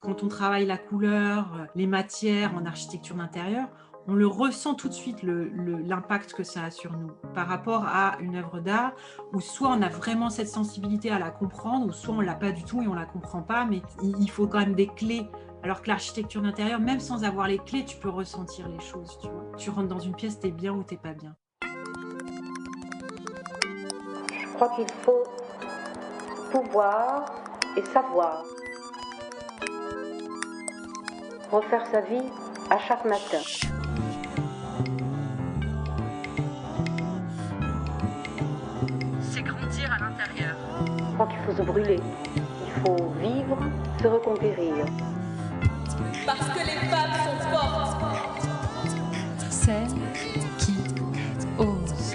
Quand on travaille la couleur, les matières en architecture d'intérieur, on le ressent tout de suite l'impact que ça a sur nous par rapport à une œuvre d'art où soit on a vraiment cette sensibilité à la comprendre ou soit on l'a pas du tout et on la comprend pas, mais il faut quand même des clés. Alors que l'architecture d'intérieur, même sans avoir les clés, tu peux ressentir les choses, tu vois. Tu rentres dans une pièce, t'es bien ou t'es pas bien. Je crois qu'il faut pouvoir et savoir refaire sa vie à chaque matin. C'est grandir à l'intérieur. Je crois qu'il faut se brûler. Il faut vivre, se reconquérir. Parce que les femmes sont fortes. Celles qui osent.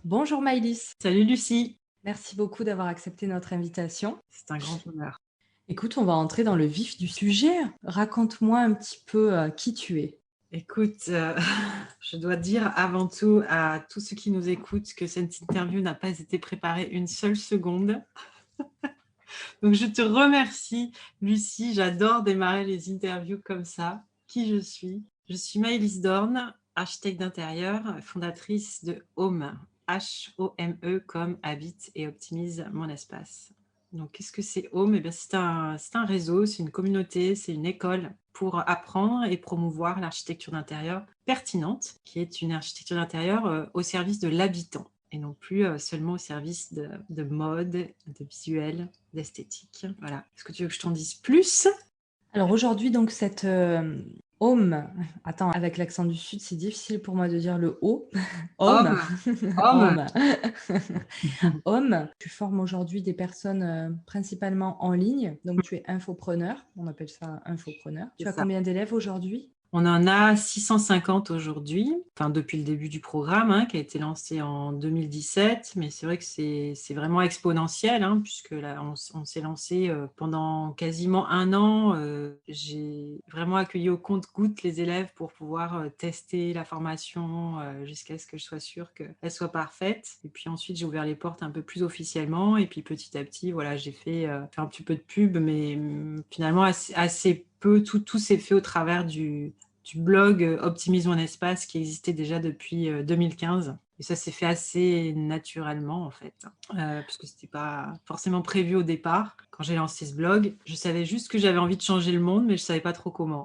Bonjour Maïlis, Salut Lucie, merci beaucoup d'avoir accepté notre invitation. c'est un grand honneur. Écoute, on va entrer dans le vif du sujet. Raconte-moi un petit peu qui tu es. Écoute, je dois dire avant tout à tous ceux qui nous écoutent que cette interview n'a pas été préparée une seule seconde. Donc, je te remercie, Lucie. J'adore démarrer les interviews comme ça. Qui je suis? Je suis Maëlys Dorn, architecte d'intérieur, fondatrice de Home, H-O-M-E, comme habite et optimise mon espace. Donc, qu'est-ce que c'est Home? Eh bien, c'est un réseau, c'est une communauté, c'est une école pour apprendre et promouvoir l'architecture d'intérieur pertinente, qui est une architecture d'intérieur au service de l'habitant et non plus seulement au service de mode, de visuel, d'esthétique. Voilà. Est-ce que tu veux que je t'en dise plus? Alors aujourd'hui, donc cette home, attends, avec l'accent du sud, c'est difficile pour moi de dire le O. Home, Homme. home. Tu formes aujourd'hui des personnes principalement en ligne, donc tu es infopreneur, on appelle ça infopreneur. Tu as ça. combien d'élèves aujourd'hui? On en a 650 aujourd'hui, enfin depuis le début du programme, qui a été lancé en 2017, mais c'est vrai que c'est vraiment exponentiel, puisque là, on s'est lancé pendant quasiment un an. J'ai vraiment accueilli au compte-gouttes les élèves pour pouvoir tester la formation jusqu'à ce que je sois sûre qu'elle soit parfaite. Et puis ensuite, j'ai ouvert les portes un peu plus officiellement, et puis petit à petit, voilà, j'ai fait un petit peu de pub, mais finalement assez peu, tout s'est fait au travers du blog Optimise mon espace qui existait déjà depuis 2015. Et ça s'est fait assez naturellement, en fait, parce que c'était pas forcément prévu au départ. Quand j'ai lancé ce blog, je savais juste que j'avais envie de changer le monde, mais je savais pas trop comment.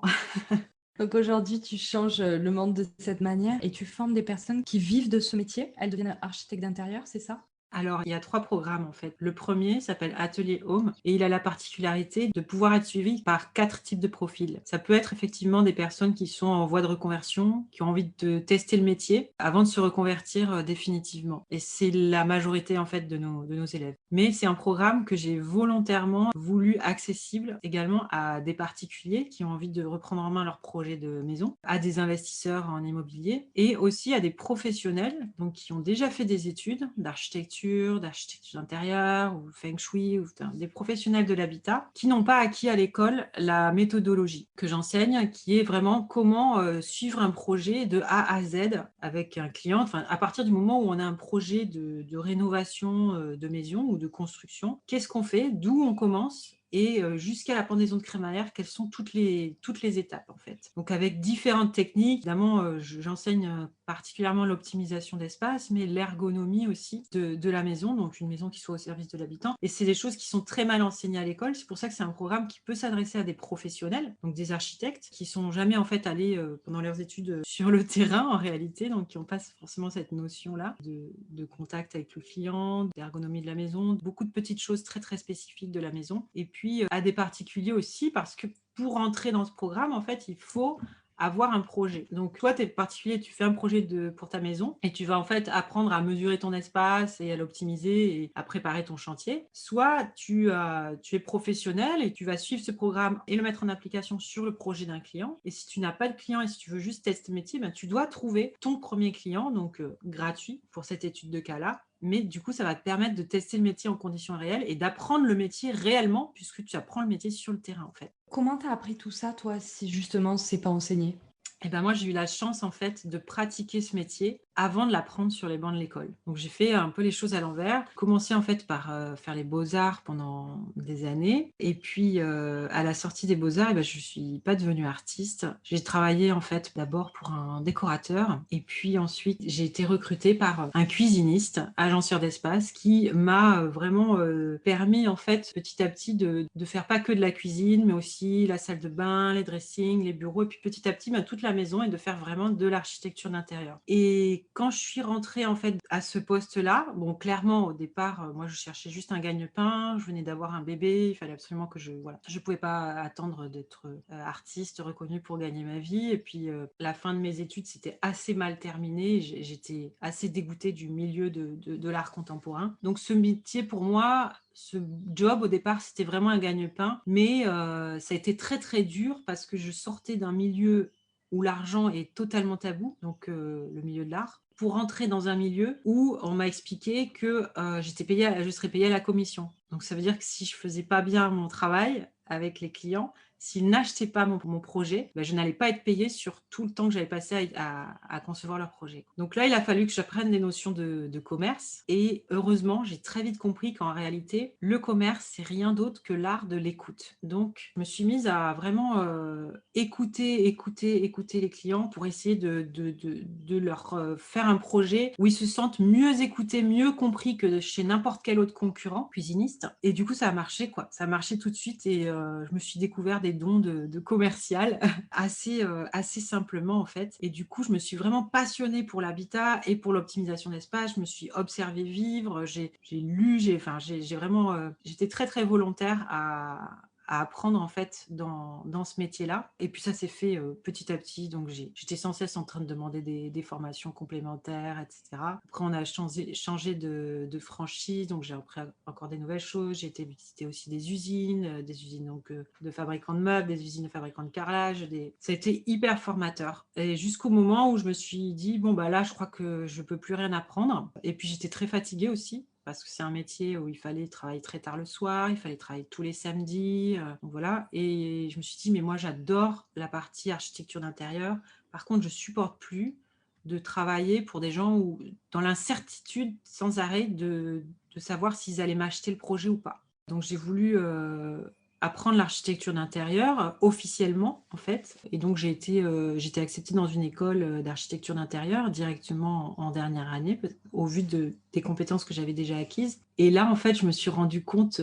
Donc aujourd'hui, tu changes le monde de cette manière et tu formes des personnes qui vivent de ce métier. Elles deviennent architectes d'intérieur, c'est ça? Alors, il y a 3 programmes en fait. Le premier s'appelle Atelier Home et il a la particularité de pouvoir être suivi par 4 types de profils. Ça peut être effectivement des personnes qui sont en voie de reconversion, qui ont envie de tester le métier avant de se reconvertir définitivement. Et c'est la majorité en fait de nos élèves. Mais c'est un programme que j'ai volontairement voulu accessible également à des particuliers qui ont envie de reprendre en main leur projet de maison, à des investisseurs en immobilier et aussi à des professionnels donc qui ont déjà fait des études d'architecture d'intérieur ou feng shui, ou des professionnels de l'habitat qui n'ont pas acquis à l'école la méthodologie que j'enseigne, qui est vraiment comment suivre un projet de A à Z avec un client. Enfin, à partir du moment où on a un projet de rénovation de maison ou de construction, qu'est-ce qu'on fait, d'où on commence et jusqu'à la pendaison de crémaillère, quelles sont toutes les étapes en fait. Donc avec différentes techniques, évidemment j'enseigne particulièrement l'optimisation d'espace, mais l'ergonomie aussi de la maison, donc une maison qui soit au service de l'habitant. Et c'est des choses qui sont très mal enseignées à l'école, c'est pour ça que c'est un programme qui peut s'adresser à des professionnels, donc des architectes, qui sont jamais en fait allés pendant leurs études sur le terrain en réalité, donc qui n'ont pas forcément cette notion-là de contact avec le client, d'ergonomie de la maison, beaucoup de petites choses très très spécifiques de la maison. Et puis à des particuliers aussi, parce que pour entrer dans ce programme, en fait, il faut avoir un projet. Donc, toi, tu es particulier, tu fais un projet pour ta maison et tu vas en fait apprendre à mesurer ton espace et à l'optimiser et à préparer ton chantier. Soit tu es professionnel et tu vas suivre ce programme et le mettre en application sur le projet d'un client. Et si tu n'as pas de client et si tu veux juste tester le métier, ben, tu dois trouver ton premier client, donc gratuit pour cette étude de cas-là. Mais du coup, ça va te permettre de tester le métier en conditions réelles et d'apprendre le métier réellement, puisque tu apprends le métier sur le terrain, en fait. Comment tu as appris tout ça, toi, si justement c'est pas enseigné? Et ben moi, j'ai eu la chance, en fait, de pratiquer ce métier avant de l'apprendre sur les bancs de l'école. Donc j'ai fait un peu les choses à l'envers. Commencé en fait par, faire les beaux-arts pendant des années et puis, à la sortie des beaux-arts et bah, je suis pas devenue artiste. J'ai travaillé en fait d'abord pour un décorateur et puis ensuite j'ai été recrutée par, un cuisiniste, agenceur d'espace qui m'a, vraiment, permis en fait petit à petit de faire pas que de la cuisine, mais aussi la salle de bain, les dressings, les bureaux et puis petit à petit, bah, toute la maison et de faire vraiment de l'architecture d'intérieur. Et quand je suis rentrée en fait à ce poste-là, bon clairement au départ, moi je cherchais juste un gagne-pain, je venais d'avoir un bébé, il fallait absolument que je pouvais pas attendre d'être, artiste reconnue pour gagner ma vie et puis, la fin de mes études s'était assez mal terminée. J'étais assez dégoûtée du milieu de l'art contemporain. Donc ce métier pour moi, ce job au départ, c'était vraiment un gagne-pain, mais, ça a été très, très dur parce que je sortais d'un milieu où l'argent est totalement tabou, donc, le milieu de l'art, pour entrer dans un milieu où on m'a expliqué que, je serais payée à la commission. Donc ça veut dire que si je faisais pas bien mon travail avec les clients, s'ils n'achetaient pas mon projet, bah, je n'allais pas être payée sur tout le temps que j'avais passé à concevoir leur projet. Donc là, il a fallu que j'apprenne des notions de commerce et heureusement, j'ai très vite compris qu'en réalité, le commerce, c'est rien d'autre que l'art de l'écoute. Donc je me suis mise à vraiment, écouter les clients pour essayer de leur, faire un projet où ils se sentent mieux écoutés, mieux compris que chez n'importe quel autre concurrent cuisiniste et du coup, ça a marché quoi. Ça a marché tout de suite et je me suis découvert des dons de commerciale assez simplement en fait et du coup, je me suis vraiment passionnée pour l'habitat et pour l'optimisation d'espace. Je me suis observée vivre, j'ai lu, j'ai vraiment, j'étais très, très volontaire à apprendre en fait dans ce métier-là et puis ça s'est fait, petit à petit donc j'étais sans cesse en train de demander des formations complémentaires et cetera. Après on a changé de franchise donc j'ai appris encore des nouvelles choses. J'ai été visiter aussi des usines donc, de fabricants de meubles, des usines de fabricants de carrelage, ça a été hyper formateur et jusqu'au moment où je me suis dit: «Bon bah là je crois que je peux plus rien apprendre» et puis j'étais très fatiguée aussi parce que c'est un métier où il fallait travailler très tard le soir, il fallait travailler tous les samedis, donc voilà et je me suis dit: «Mais moi j'adore la partie architecture d'intérieur. Par contre, je supporte plus de travailler pour des gens où dans l'incertitude sans arrêt de savoir s'ils allaient m'acheter le projet ou pas». Donc j'ai voulu, apprendre l'architecture d'intérieur, officiellement en fait et donc j'étais acceptée dans une école, d'architecture d'intérieur directement en dernière année au vu des compétences que j'avais déjà acquises et là en fait je me suis rendue compte,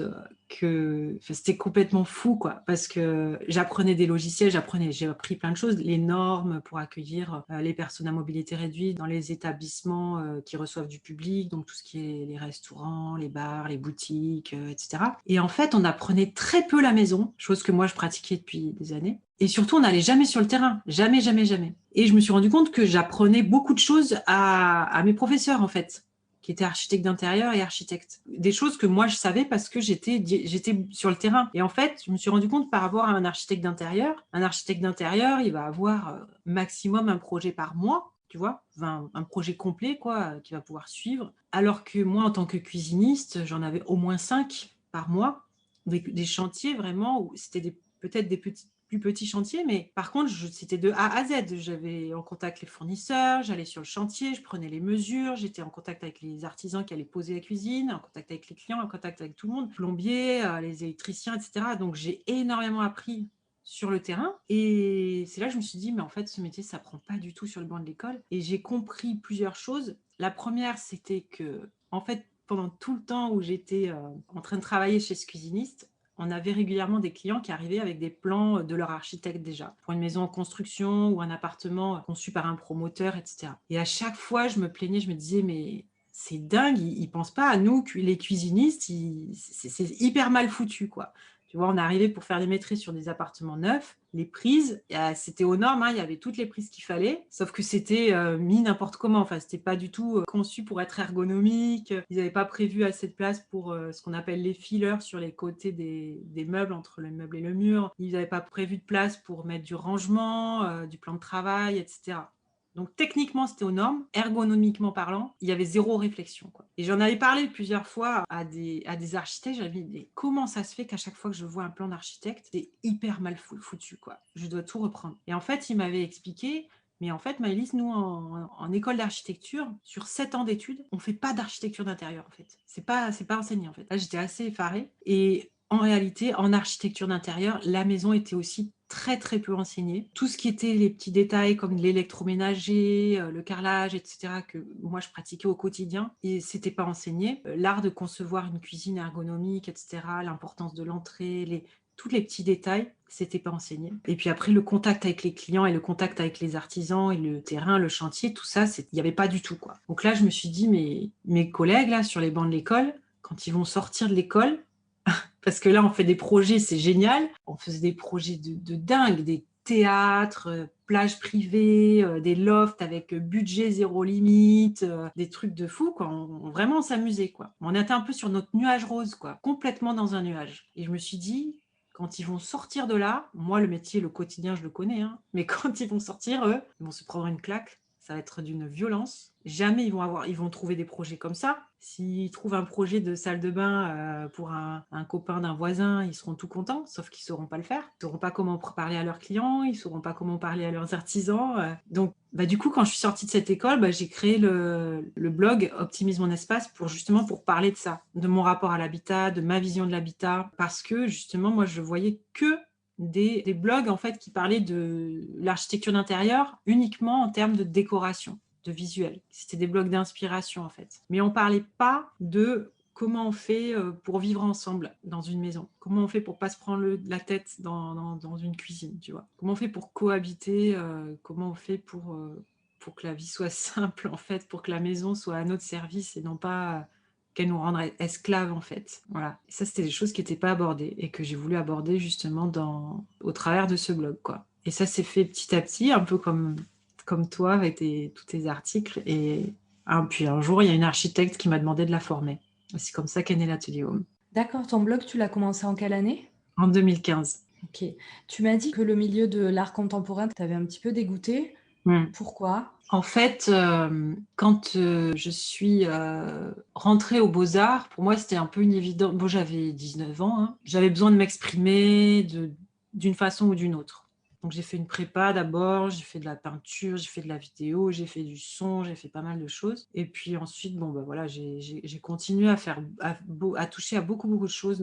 que enfin, c'était complètement fou quoi parce que j'apprenais des logiciels, j'ai appris plein de choses, les normes pour accueillir, les personnes à mobilité réduite dans les établissements, qui reçoivent du public, donc tout ce qui est les restaurants, les bars, les boutiques, et cetera et en fait, on apprenait très peu la maison, chose que moi je pratiquais depuis des années et surtout on n'allait jamais sur le terrain, jamais, jamais, jamais et je me suis rendu compte que j'apprenais beaucoup de choses à mes professeurs en fait qui était architecte d'intérieur et architecte. Des choses que moi je savais parce que j'étais sur le terrain. Et en fait, je me suis rendu compte par rapport à un architecte d'intérieur, il va avoir maximum un projet par mois, tu vois, enfin, un projet complet quoi, qu'il va pouvoir suivre. Alors que moi, en tant que cuisiniste, j'en avais au moins 5 par mois, des chantiers vraiment où c'était peut-être des plus petits chantiers, mais par contre, c'était de A à Z. J'avais en contact les fournisseurs, j'allais sur le chantier, je prenais les mesures, j'étais en contact avec les artisans qui allaient poser la cuisine, en contact avec les clients, en contact avec tout le monde, plombiers, les électriciens, etc. Donc, j'ai énormément appris sur le terrain et c'est là que je me suis dit, mais en fait, ce métier, ça prend pas du tout sur le banc de l'école et j'ai compris plusieurs choses. La première, c'était que, en fait, pendant tout le temps où j'étais en train de travailler chez ce cuisiniste, on avait régulièrement des clients qui arrivaient avec des plans de leur architecte déjà, pour une maison en construction ou un appartement conçu par un promoteur, etc. Et à chaque fois, je me plaignais, je me disais, mais c'est dingue, ils pensent pas à nous, les cuisinistes, c'est hyper mal foutu, quoi. Tu vois, on est arrivé pour faire des maîtrises sur des appartements neufs. Les prises, c'était aux normes, hein, il y avait toutes les prises qu'il fallait, sauf que c'était mis n'importe comment. Enfin, c'était pas du tout conçu pour être ergonomique. Ils n'avaient pas prévu assez de place pour ce qu'on appelle les fillers sur les côtés des meubles, entre le meuble et le mur. Ils n'avaient pas prévu de place pour mettre du rangement, du plan de travail, etc. Donc techniquement, c'était aux normes. Ergonomiquement parlant, il y avait zéro réflexion, quoi. Et j'en avais parlé plusieurs fois à des architectes. J'avais dit, mais comment ça se fait qu'à chaque fois que je vois un plan d'architecte, c'est hyper mal foutu, quoi. Je dois tout reprendre. Et en fait, il m'avait expliqué Mais en fait, Maëlys, nous, en école d'architecture, sur 7 ans d'études, on ne fait pas d'architecture d'intérieur, en fait. C'est pas enseigné, en fait. Là, j'étais assez effarée. Et en réalité, en architecture d'intérieur, la maison était aussi très, très peu enseignée. Tout ce qui était les petits détails comme l'électroménager, le carrelage, etc., que moi, je pratiquais au quotidien, et c'était pas enseigné. L'art de concevoir une cuisine ergonomique, etc., l'importance de l'entrée, tous les petits détails, c'était pas enseigné. Et puis après, le contact avec les clients et le contact avec les artisans et le terrain, le chantier, tout ça, il n'y avait pas du tout, quoi. Donc là, je me suis dit, mes collègues, là, sur les bancs de l'école, quand ils vont sortir de l'école, parce que là, on fait des projets, c'est génial. On faisait des projets de dingue, des théâtres, plages privées, des lofts avec budget zéro limite, des trucs de fou, quoi. Vraiment, on s'amusait, quoi. On était un peu sur notre nuage rose, quoi, complètement dans un nuage. Et je me suis dit, quand ils vont sortir de là, moi, le métier, le quotidien, je le connais, hein, mais quand ils vont sortir, eux, ils vont se prendre une claque. Ça va être d'une violence. Jamais ils vont trouver des projets comme ça. S'ils trouvent un projet de salle de bain pour un copain d'un voisin, ils seront tout contents, sauf qu'ils ne sauront pas le faire. Ils ne sauront pas comment parler à leurs clients, ils ne sauront pas comment parler à leurs artisans. Donc, du coup, quand je suis sortie de cette école, j'ai créé le blog Optimise mon espace pour parler de ça, de mon rapport à l'habitat, de ma vision de l'habitat, parce que justement, moi, je voyais que des blogs en fait qui parlaient de l'architecture d'intérieur uniquement en termes de décoration, de visuel. C'était des blogs d'inspiration en fait. Mais on ne parlait pas de comment on fait pour vivre ensemble dans une maison. Comment on fait pour ne pas se prendre la tête dans une cuisine, tu vois. Comment on fait pour cohabiter, comment on fait pour que la vie soit simple en fait, pour que la maison soit à notre service et non pas qu'elle nous rendrait esclaves en fait. Voilà. Et ça, c'était des choses qui n'étaient pas abordées et que j'ai voulu aborder justement au travers de ce blog, quoi. Et ça s'est fait petit à petit, un peu comme toi avec tous tes articles. Et puis un jour, il y a une architecte qui m'a demandé de la former. C'est comme ça qu'est né l'Atelier Home. D'accord, ton blog, tu l'as commencé en quelle année? En 2015. Ok. Tu m'as dit que le milieu de l'art contemporain t'avait un petit peu dégoûté. Pourquoi? En fait, quand je suis rentrée aux Beaux-Arts, pour moi, c'était un peu une évidence. Bon, j'avais 19 ans, hein. J'avais besoin de m'exprimer d'une façon ou d'une autre. Donc, j'ai fait une prépa d'abord, j'ai fait de la peinture, j'ai fait de la vidéo, j'ai fait du son, j'ai fait pas mal de choses. Et puis ensuite, voilà, j'ai continué à toucher à beaucoup, beaucoup de choses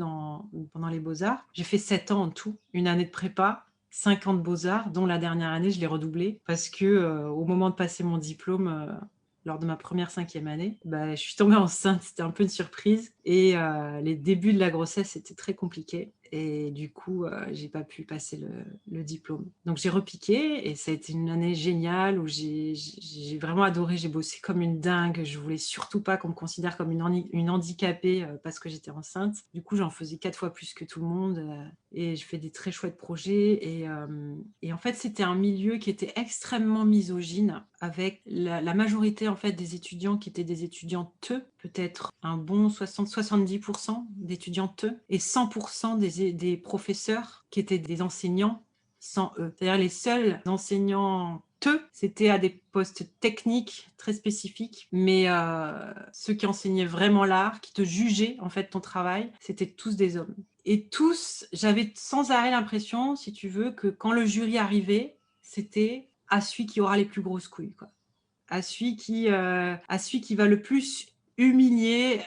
pendant les Beaux-Arts. J'ai fait 7 ans en tout, une année de prépa, 5 ans de Beaux-Arts, dont la dernière année, je l'ai redoublée parce que au moment de passer mon diplôme, lors de ma première 5e année, je suis tombée enceinte. C'était un peu une surprise. Et les débuts de la grossesse étaient très compliqués. Et du coup, j'ai pas pu passer le diplôme. Donc, j'ai repiqué et ça a été une année géniale où j'ai vraiment adoré. J'ai bossé comme une dingue. Je voulais surtout pas qu'on me considère comme une handicapée parce que j'étais enceinte. Du coup, j'en faisais 4 fois plus que tout le monde. Et je fais des très chouettes projets. Et en fait, c'était un milieu qui était extrêmement misogyne, avec la majorité en fait des étudiants qui étaient des étudiantes, peut-être un bon 60-70% d'étudiantes, et 100% des professeurs qui étaient des enseignants sans eux. C'est-à-dire les seuls enseignants c'était à des postes techniques très spécifiques, mais ceux qui enseignaient vraiment l'art, qui te jugeaient en fait ton travail, c'était tous des hommes. Et tous, j'avais sans arrêt l'impression, si tu veux, que quand le jury arrivait, c'était à celui qui aura les plus grosses couilles, quoi. À celui qui va le plus humilier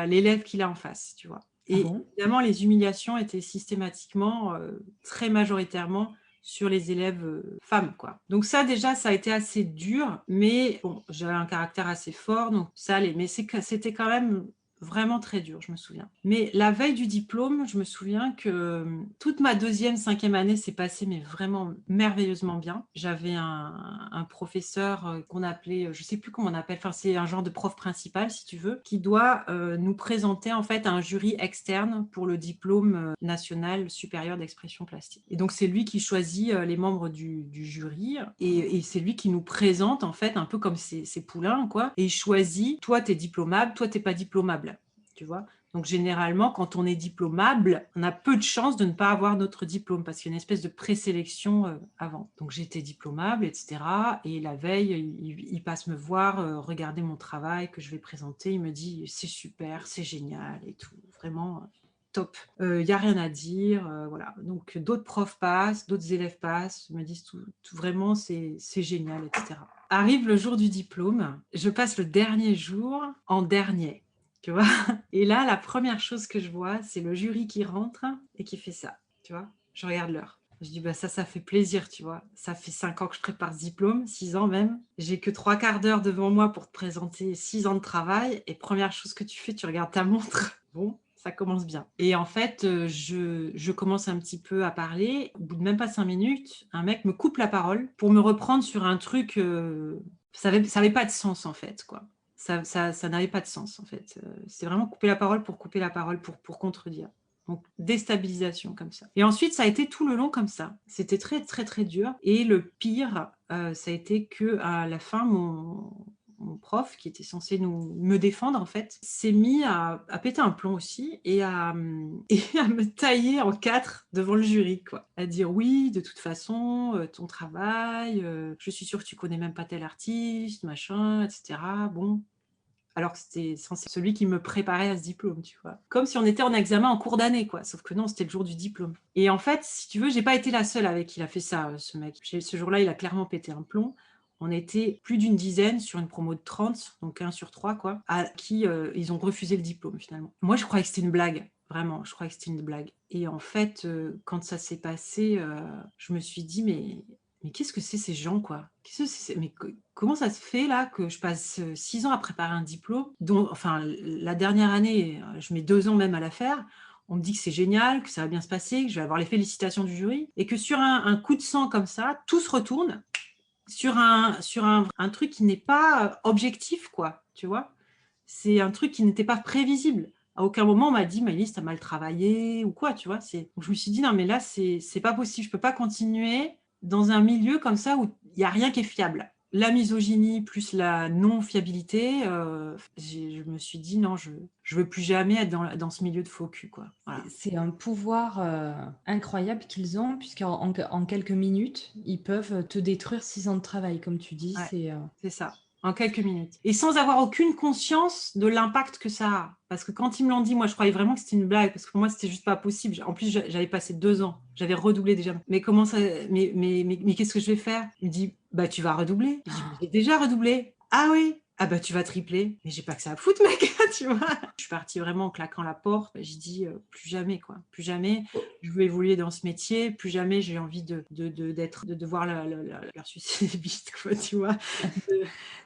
l'élève qu'il a en face, tu vois. Et évidemment, les humiliations étaient systématiquement, très majoritairement, sur les élèves femmes, quoi. Donc ça, déjà, ça a été assez dur, mais bon, j'avais un caractère assez fort, donc ça allait. Mais c'était quand même vraiment très dur, je me souviens. Mais la veille du diplôme, je me souviens que toute ma 2e, 5e année s'est passée, mais vraiment merveilleusement bien. J'avais un professeur qu'on appelait, je ne sais plus comment on appelle, enfin c'est un genre de prof principal, si tu veux, qui doit nous présenter en fait à un jury externe pour le diplôme national supérieur d'expression plastique. Et donc c'est lui qui choisit les membres du jury et c'est lui qui nous présente en fait un peu comme ses poulains, quoi. Et il choisit, toi t'es diplômable, toi t'es pas diplômable. Tu vois. Donc, généralement, quand on est diplômable, on a peu de chances de ne pas avoir notre diplôme parce qu'il y a une espèce de présélection avant. Donc, j'étais diplômable, etc. Et la veille, il passe me voir, regarder mon travail que je vais présenter. Il me dit, c'est super, c'est génial et tout. Vraiment, top. Il y a rien à dire, voilà. Donc d'autres profs passent, d'autres élèves passent, me disent tout vraiment c'est génial et cetera. Arrive le jour du diplôme, je passe le dernier jour en dernier, tu vois? Et là, la première chose que je vois, c'est le jury qui rentre et qui fait ça, tu vois? Je regarde l'heure. Je dis: «Bah, ça fait plaisir», tu vois? Ça fait 5 ans que je prépare ce diplôme, 6 ans même. J'ai que 3/4 d'heure devant moi pour te présenter 6 ans de travail et première chose que tu fais, tu regardes ta montre. Bon, ça commence bien et en fait, je commence un petit peu à parler. Au bout de même pas 5 minutes, un mec me coupe la parole pour me reprendre sur un truc, ça avait pas de sens, en fait, quoi. Ça n'avait pas de sens, en fait, c'est vraiment couper la parole pour couper la parole, pour contredire. Donc déstabilisation comme ça et ensuite ça a été tout le long comme ça. C'était très, très, très dur et le pire, ça a été qu'à la fin, mon prof qui était censé me défendre en fait, s'est mis à péter un plomb aussi et et à me tailler en 4 devant le jury quoi. À dire: «Oui, de toute façon, ton travail, je suis sûre que tu connais même pas tel artiste, machin et cetera». Bon, alors que c'était censé celui qui me préparait à ce diplôme, tu vois? Comme si on était en examen en cours d'année, quoi, sauf que non, c'était le jour du diplôme et en fait, si tu veux, j'ai pas été la seule avec qui il a fait ça, ce mec. Ce jour-là, il a clairement pété un plomb. On était plus d'une dizaine sur une promo de 30, donc 1 sur 3, quoi, à qui, ils ont refusé le diplôme, finalement. Moi, je croyais que c'était une blague, vraiment, je croyais que c'était une blague et en fait, quand ça s'est passé, je me suis dit: «Mais qu'est-ce que c'est ces gens, quoi? Qu'est-ce que c'est mais comment ça se fait là que je passe, 6 ans à préparer un diplôme dont enfin la dernière année, je mets 2 ans même à la faire. On me dit que c'est génial, que ça va bien se passer, que je vais avoir les félicitations du jury et que sur un coup de sang comme ça, tout se retourne sur un truc qui n'est pas, objectif quoi, tu vois? C'est un truc qui n'était pas prévisible. À aucun moment on m'a dit: «Maëlys, tu as mal travaillé» ou quoi, tu vois? Donc je me suis dit: «Non mais là, c'est pas possible, je peux pas continuer dans un milieu comme ça où il y a rien qui est fiable». La misogynie plus la non-fiabilité, je me suis dit: «Non, je veux plus jamais être dans ce milieu de faux cul, quoi». Voilà, C'est un pouvoir, incroyable qu'ils ont puisqu'en en quelques minutes, ils peuvent te détruire 6 ans de travail comme tu dis, ouais. c'est, C'est ça, en quelques minutes et sans avoir aucune conscience de l'impact que ça a. Parce que quand ils me l'ont dit, moi, je croyais vraiment que c'était une blague parce que pour moi, c'était juste pas possible. En plus, j'avais passé 2 ans, j'avais redoublé déjà. Mais comment ça mais qu'est-ce que je vais faire? Il me dit: «Bah, tu vas redoubler». Je dis: «Mais j'ai déjà redoublé». «Ah oui? Ah bah, tu vas tripler». Mais j'ai pas que ça à foutre mec, tu vois? Je suis partie vraiment en claquant la porte. J'ai dit: «Plus jamais quoi, plus jamais je veux évoluer dans ce métier, plus jamais j'ai envie de devoir leur sucer les bites quoi», tu vois? De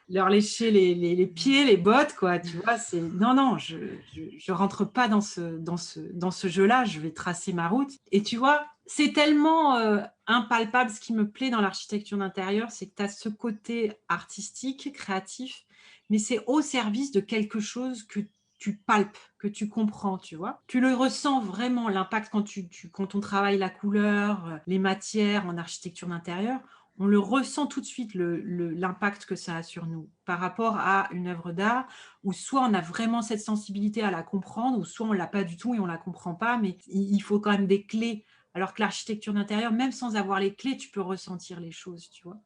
leur lécher les pieds, les bottes, quoi, tu vois? C'est non, non, je rentre pas dans ce jeu-là, je vais tracer ma route et tu vois? C'est tellement, impalpable. Ce qui me plaît dans l'architecture d'intérieur, c'est que tu as ce côté artistique, créatif, mais c'est au service de quelque chose que tu palpes, que tu comprends, tu vois? Tu le ressens vraiment l'impact quand on travaille la couleur, les matières en architecture d'intérieur, on le ressent tout de suite l'impact que ça a sur nous, par rapport à une œuvre d'art où soit on a vraiment cette sensibilité à la comprendre ou soit on l'a pas du tout et on la comprend pas, mais il faut quand même des clés. Alors que l'architecture d'intérieur, même sans avoir les clés, tu peux ressentir les choses, tu vois?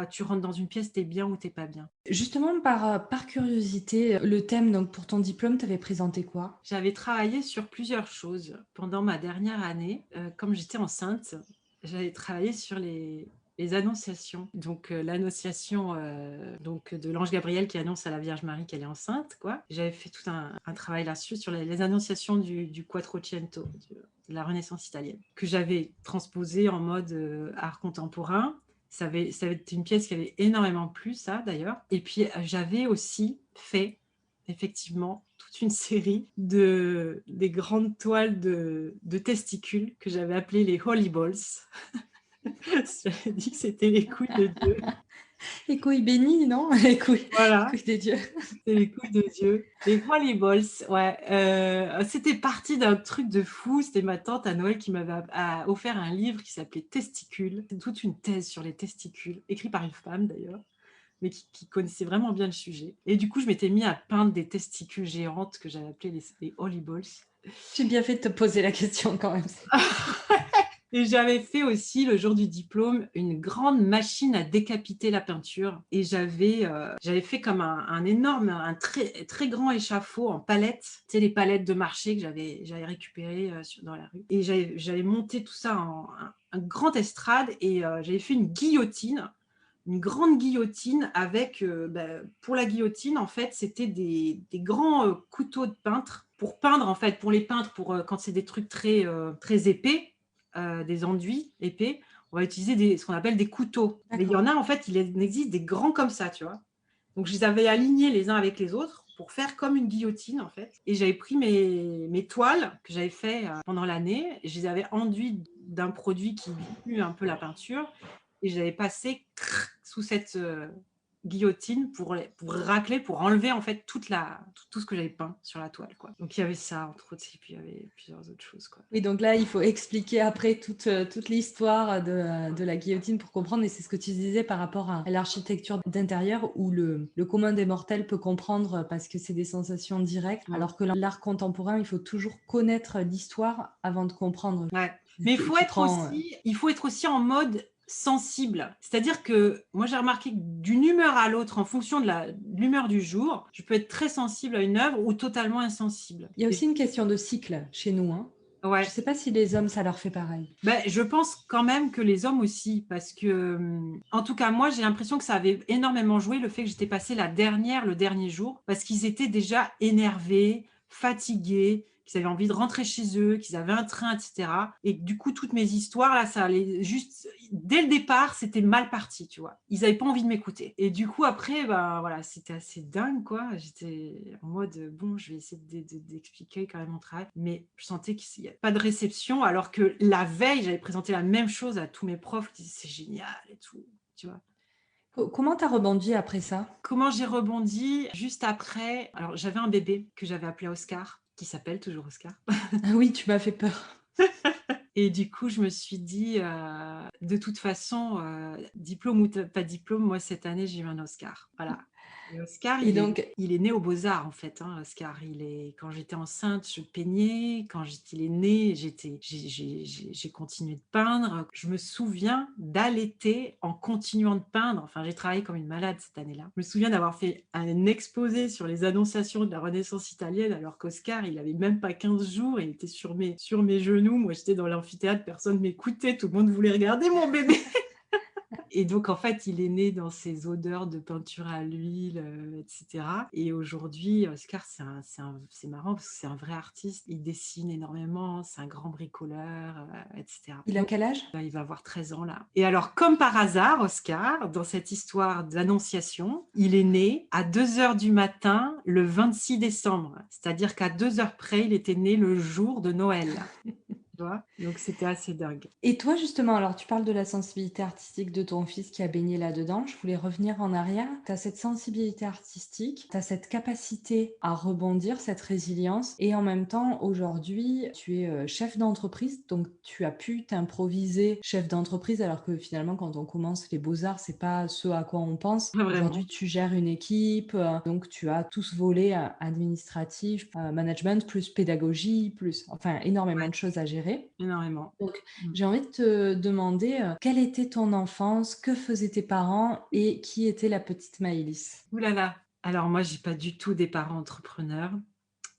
Tu rentres dans une pièce, tu es bien ou tu es pas bien. justement par curiosité, le thème donc pour ton diplôme, tu avais présenté quoi? J'avais travaillé sur plusieurs choses pendant ma dernière année, comme j'étais enceinte, j'avais travaillé sur les annonciations. Donc, l'annonciation, donc de l'ange Gabriel qui annonce à la Vierge Marie qu'elle est enceinte, quoi. J'avais fait tout un travail là-dessus sur les annonciations du Quattrocento, de la Renaissance italienne, que j'avais transposé en mode, art contemporain. Ça avait été une pièce qui avait énormément plu, ça d'ailleurs. Et puis, j'avais aussi fait effectivement toute une série des grandes toiles de testicules que j'avais appelées les Holy Balls. J'avais dit que c'était les couilles de Dieu. Les couilles bénies, non? Les Voilà, couilles des dieux. c'était les couilles de Dieu. Les Holy Balls, ouais. C'était parti d'un truc de fou. C'était ma tante à Noël qui m'avait offert un livre qui s'appelait Testicules. C'est toute une thèse sur les testicules, écrite par une femme d'ailleurs, mais qui connaissait vraiment bien le sujet. Et du coup, je m'étais mis à peindre des testicules géantes que j'avais appelées les Holy Balls. J'ai bien fait de te poser la question quand même. Et j'avais fait aussi, le jour du diplôme, une grande machine à décapiter la peinture. Et j'avais fait comme un énorme, un très, très grand échafaud en palettes. Tu sais, les palettes de marché que j'avais récupérées dans la rue. Et j'avais monté tout ça en un grand estrade et j'avais fait une grande guillotine avec, pour la guillotine, en fait, c'était des grands couteaux de peintre pour peindre, en fait, pour les peintres, quand c'est des trucs très, très épais, des enduits épais, on va utiliser ce qu'on appelle des couteaux. Mais il y en a, en fait, il existe des grands comme ça, tu vois. Donc, je les avais alignés les uns avec les autres pour faire comme une guillotine, en fait. Et j'avais pris mes toiles que j'avais fait pendant l'année, et je les avais enduites d'un produit qui dilue un peu la peinture, et j'avais passé sous cette guillotine pour racler, pour enlever en fait tout ce que j'avais peint sur la toile, quoi. Donc il y avait ça, entre autres, et puis il y avait plusieurs autres choses, quoi. Oui, donc là, il faut expliquer après toute l'histoire de la guillotine pour comprendre. Et c'est ce que tu disais par rapport à l'architecture d'intérieur où le commun des mortels peut comprendre parce que c'est des sensations directes. Ouais. Alors que l'art contemporain, il faut toujours connaître l'histoire avant de comprendre. Ouais. Mais il faut être aussi en mode sensible. C'est-à-dire que moi, j'ai remarqué que d'une humeur à l'autre, en fonction de l'humeur du jour, je peux être très sensible à une œuvre ou totalement insensible. Il y a aussi une question de cycle chez nous, hein. Ouais. Je ne sais pas si les hommes, ça leur fait pareil. Je pense quand même que les hommes aussi, parce que, en tout cas, moi, j'ai l'impression que ça avait énormément joué le fait que j'étais passée le dernier jour, parce qu'ils étaient déjà énervés, fatigués, qu'ils avaient envie de rentrer chez eux, qu'ils avaient un train, etc. Et du coup, toutes mes histoires, là, ça allait juste... Dès le départ, c'était mal parti, tu vois. Ils n'avaient pas envie de m'écouter. Et du coup, après, voilà, c'était assez dingue, quoi. J'étais en mode, bon, je vais essayer d'expliquer quand même mon travail. Mais je sentais qu'il n'y avait pas de réception, alors que la veille, j'avais présenté la même chose à tous mes profs qui disaient, c'est génial et tout, tu vois. Comment tu as rebondi après ça? Comment j'ai rebondi juste après? Alors, j'avais un bébé que j'avais appelé Oscar, qui s'appelle toujours Oscar. Ah oui, tu m'as fait peur. Et du coup, je me suis dit, de toute façon, diplôme ou pas diplôme, moi, cette année, j'ai eu un Oscar. Voilà. Et Oscar, Et donc, il est né aux Beaux-Arts, en fait, hein, Oscar. Quand j'étais enceinte, je peignais. Il est né, j'ai continué de peindre. Je me souviens d'allaiter en continuant de peindre. Enfin, j'ai travaillé comme une malade cette année-là. Je me souviens d'avoir fait un exposé sur les annonciations de la Renaissance italienne, alors qu'Oscar, il avait même pas 15 jours. Il était sur mes genoux. Moi, j'étais dans l'amphithéâtre, personne m'écoutait. Tout le monde voulait regarder mon bébé. Et donc, en fait, il est né dans ces odeurs de peinture à l'huile, etc. Et aujourd'hui, Oscar, c'est marrant parce que c'est un vrai artiste. Il dessine énormément, c'est un grand bricoleur, etc. il a quel âge? Il va avoir 13 ans là. Et alors, comme par hasard, Oscar, dans cette histoire d'annonciation, il est né à 2 heures du matin le 26 décembre. C'est-à-dire qu'à 2 heures près, il était né le jour de Noël. Tu vois. Donc, c'était assez dingue. Et toi, justement, alors tu parles de la sensibilité artistique de ton fils qui a baigné là-dedans. Je voulais revenir en arrière. Tu as cette sensibilité artistique, tu as cette capacité à rebondir, cette résilience. Et en même temps, aujourd'hui, tu es chef d'entreprise. Donc, tu as pu t'improviser chef d'entreprise, alors que finalement, quand on commence les beaux-arts, c'est pas ce à quoi on pense. Vraiment. Aujourd'hui, tu gères une équipe. Donc, tu as tout ce volet administratif, management, plus pédagogie, plus, enfin, énormément de choses à gérer. Énormément. Donc, j'ai envie de te demander quelle était ton enfance, que faisaient tes parents et qui était la petite Maëlys? Ouh là là! Alors moi, j'ai pas du tout des parents entrepreneurs.